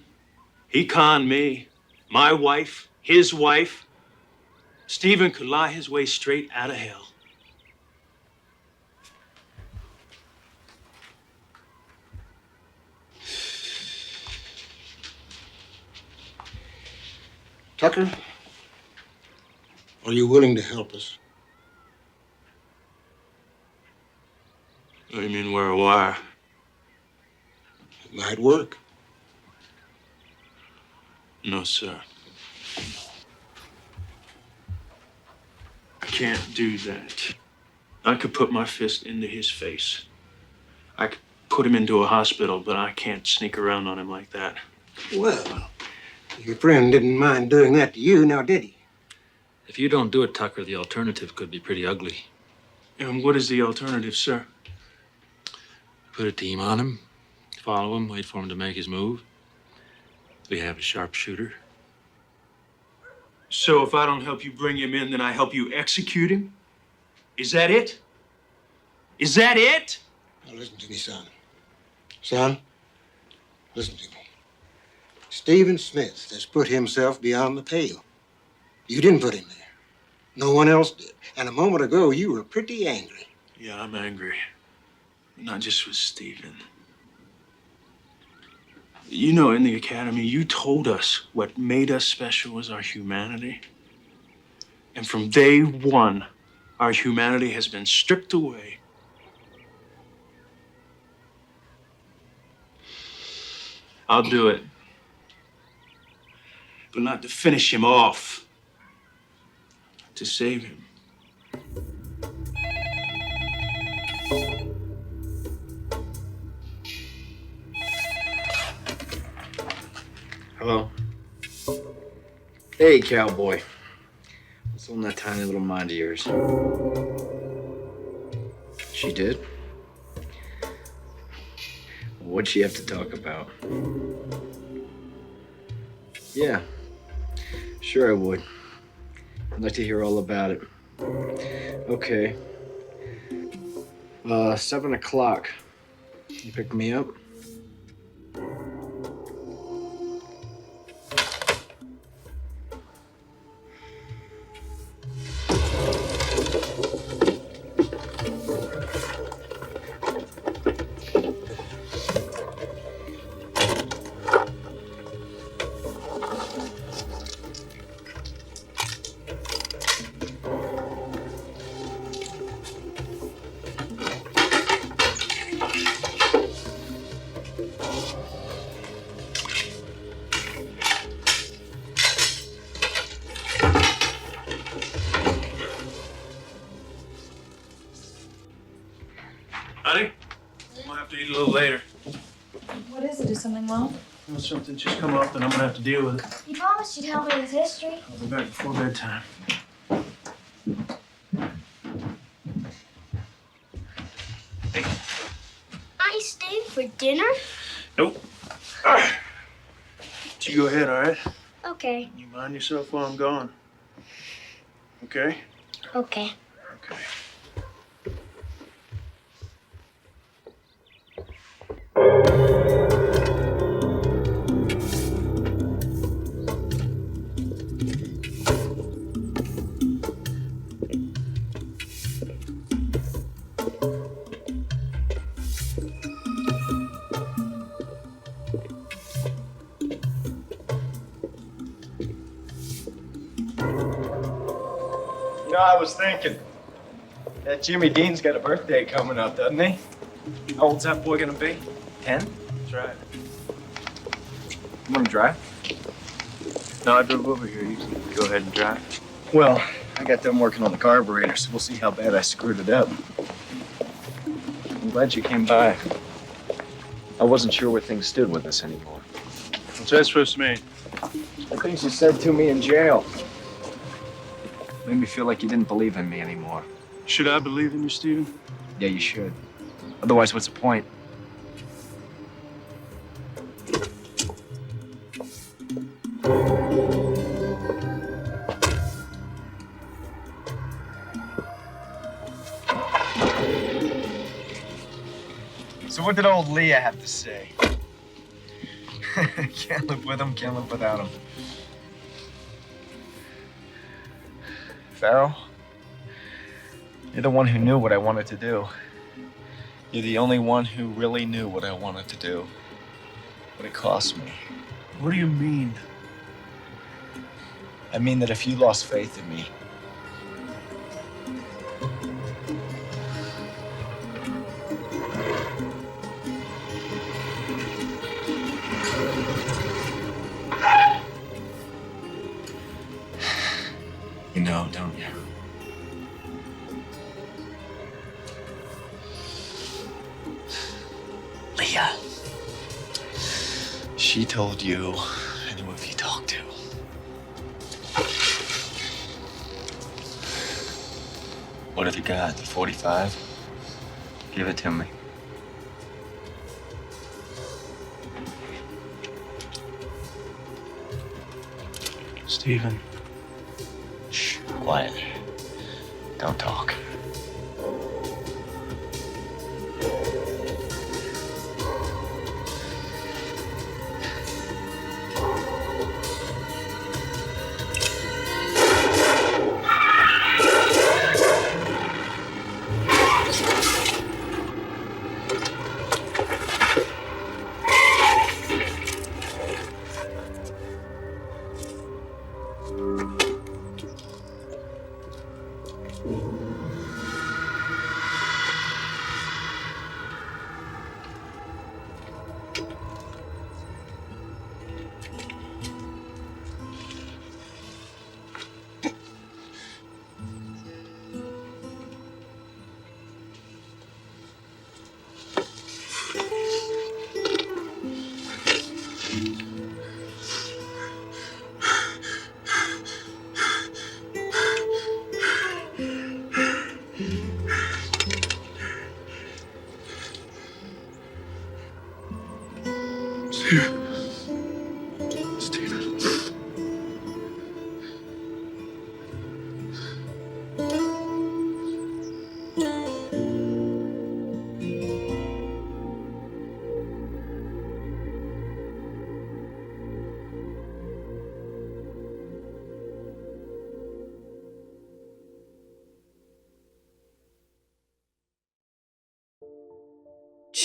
[SPEAKER 12] He conned me, my wife, his wife. Stephen could lie his way straight out of hell.
[SPEAKER 5] Tucker, are you willing to help us?
[SPEAKER 4] What do you mean, wear a wire?
[SPEAKER 5] It might work.
[SPEAKER 4] No, sir. I can't do that. I could put my fist into his face. I could put him into a hospital, but I can't sneak around on him like that.
[SPEAKER 5] Well, your friend didn't mind doing that to you, now did he?
[SPEAKER 2] If you don't do it, Tucker, the alternative could be pretty ugly.
[SPEAKER 4] And what is the alternative, sir?
[SPEAKER 2] Put a team on him, follow him, wait for him to make his move. We have a sharpshooter.
[SPEAKER 4] So if I don't help you bring him in, then I help you execute him? Is that it? Is that it?
[SPEAKER 5] Now listen to me, son. Son, listen to me. Stephen Smith has put himself beyond the pale. You didn't put him there. No one else did. And a moment ago, you were pretty angry.
[SPEAKER 4] Yeah, I'm angry. Not just with Stephen. You know, in the academy, you told us what made us special was our humanity. And from day one, our humanity has been stripped away. I'll do it. But not to finish him off. To save him.
[SPEAKER 3] Hello? Hey, cowboy. What's on that tiny little mind of yours? She did? What'd she have to talk about? Yeah, sure I would. I'd like to hear all about it. Okay. 7 o'clock. You pick me up?
[SPEAKER 4] Honey, we'll have to eat a little later.
[SPEAKER 6] What is it? Is something wrong?
[SPEAKER 4] Well, something just come up and I'm gonna have to deal with it.
[SPEAKER 10] You promised you'd help me with history.
[SPEAKER 4] I'll be back before bedtime.
[SPEAKER 10] Aren't you staying for dinner?
[SPEAKER 4] Nope. You go ahead, all right?
[SPEAKER 10] Okay.
[SPEAKER 4] You mind yourself while I'm gone. Okay?
[SPEAKER 10] Okay.
[SPEAKER 4] Okay.
[SPEAKER 11] You know, I was thinking, that Jimmy Dean's got a birthday coming up, doesn't he? How old's that boy gonna be? 10?
[SPEAKER 4] That's right.
[SPEAKER 11] You wanna drive?
[SPEAKER 4] No, I drove over here. You can go ahead and drive.
[SPEAKER 11] Well, I got done working on the carburetor, so we'll see how bad I screwed it up. I'm glad you came by. I wasn't sure where things stood with us anymore.
[SPEAKER 4] What's that supposed to mean?
[SPEAKER 11] The things you said to me in jail made me feel like you didn't believe in me anymore.
[SPEAKER 4] Should I believe in you, Stephen?
[SPEAKER 11] Yeah, you should. Otherwise, what's the point? So what did old Leah have to say? Can't live with him, can't live without him. Farrell, you're the one who knew what I wanted to do. You're the only one who really knew what I wanted to do. What it cost me.
[SPEAKER 4] What do you mean?
[SPEAKER 23] I mean that if you lost faith in me, you know, don't you? Leah. She told you, and who have you talked to? What have you got? The 45? Give it to me.
[SPEAKER 12] Stephen.
[SPEAKER 23] Shh, quiet. Don't talk.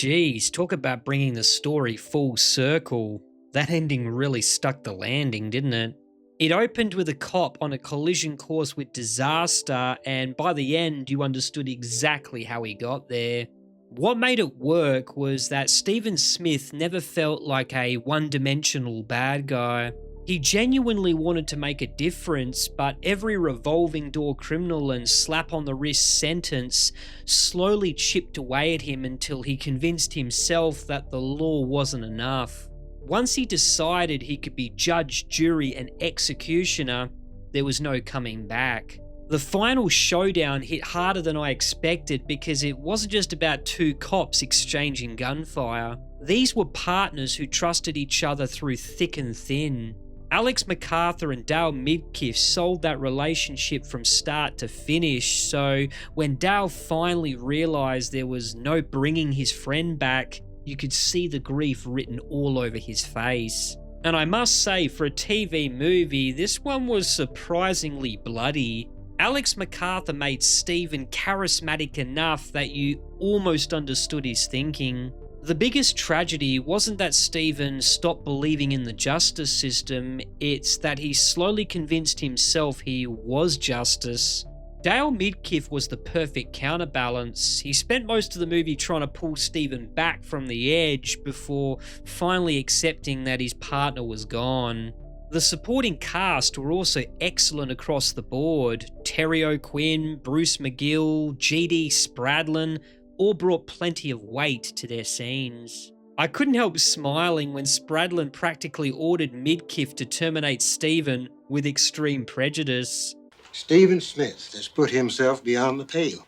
[SPEAKER 16] Geez, talk about bringing the story full circle. That ending really stuck the landing, didn't it? It opened with a cop on a collision course with disaster, and by the end, you understood exactly how he got there. What made it work was that Stephen Smith never felt like a one-dimensional bad guy. He genuinely wanted to make a difference, but every revolving door criminal and slap on the wrist sentence slowly chipped away at him until he convinced himself that the law wasn't enough. Once he decided he could be judge, jury, and executioner, there was no coming back. The final showdown hit harder than I expected because it wasn't just about two cops exchanging gunfire. These were partners who trusted each other through thick and thin. Alex McArthur and Dale Midkiff sold that relationship from start to finish, so when Dale finally realized there was no bringing his friend back, you could see the grief written all over his face. And I must say, for a TV movie, this one was surprisingly bloody. Alex McArthur made Stephen charismatic enough that you almost understood his thinking. The biggest tragedy wasn't that Stephen stopped believing in the justice system, it's that he slowly convinced himself he was justice. Dale Midkiff was the perfect counterbalance. He spent most of the movie trying to pull Stephen back from the edge before finally accepting that his partner was gone. The supporting cast were also excellent across the board. Terry O'Quinn, Bruce McGill, G.D. Spradlin all brought plenty of weight to their scenes. I couldn't help smiling when Spradlin practically ordered Midkiff to terminate Stephen with extreme prejudice.
[SPEAKER 5] Stephen Smith has put himself beyond the pale.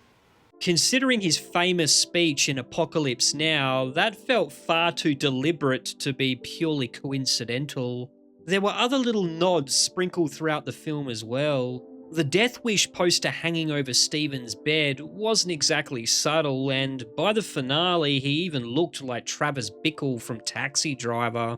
[SPEAKER 16] Considering his famous speech in Apocalypse Now, that felt far too deliberate to be purely coincidental. There were other little nods sprinkled throughout the film as well. The Death Wish poster hanging over Stephen's bed wasn't exactly subtle, and by the finale, he even looked like Travis Bickle from Taxi Driver.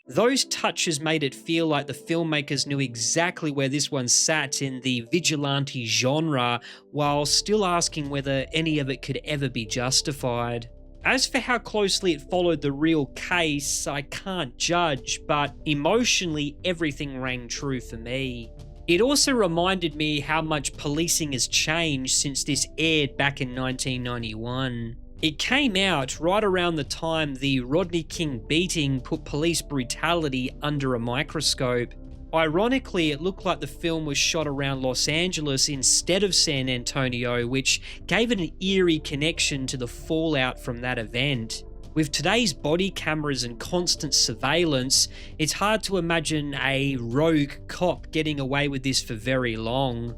[SPEAKER 16] Those touches made it feel like the filmmakers knew exactly where this one sat in the vigilante genre, while still asking whether any of it could ever be justified. As for how closely it followed the real case, I can't judge, but emotionally everything rang true for me. It also reminded me how much policing has changed since this aired back in 1991. It came out right around the time the Rodney King beating put police brutality under a microscope. Ironically, it looked like the film was shot around Los Angeles instead of San Antonio, which gave it an eerie connection to the fallout from that event. With today's body cameras and constant surveillance, it's hard to imagine a rogue cop getting away with this for very long.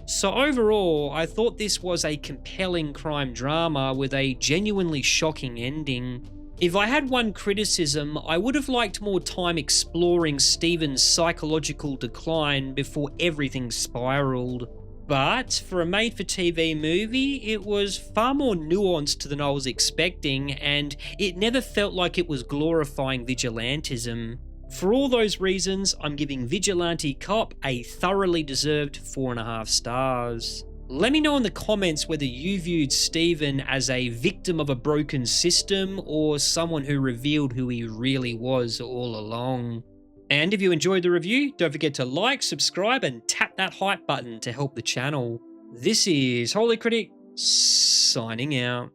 [SPEAKER 16] So overall, I thought this was a compelling crime drama with a genuinely shocking ending. If I had one criticism, I would have liked more time exploring Stephen's psychological decline before everything spiraled. But for a made-for-TV movie, it was far more nuanced than I was expecting, and it never felt like it was glorifying vigilantism. For all those reasons, I'm giving Vigilante Cop a thoroughly deserved 4.5 stars. Let me know in the comments whether you viewed Stephen as a victim of a broken system or someone who revealed who he really was all along. And if you enjoyed the review, don't forget to like, subscribe, and tap that hype button to help the channel. This is Holy Critic, signing out.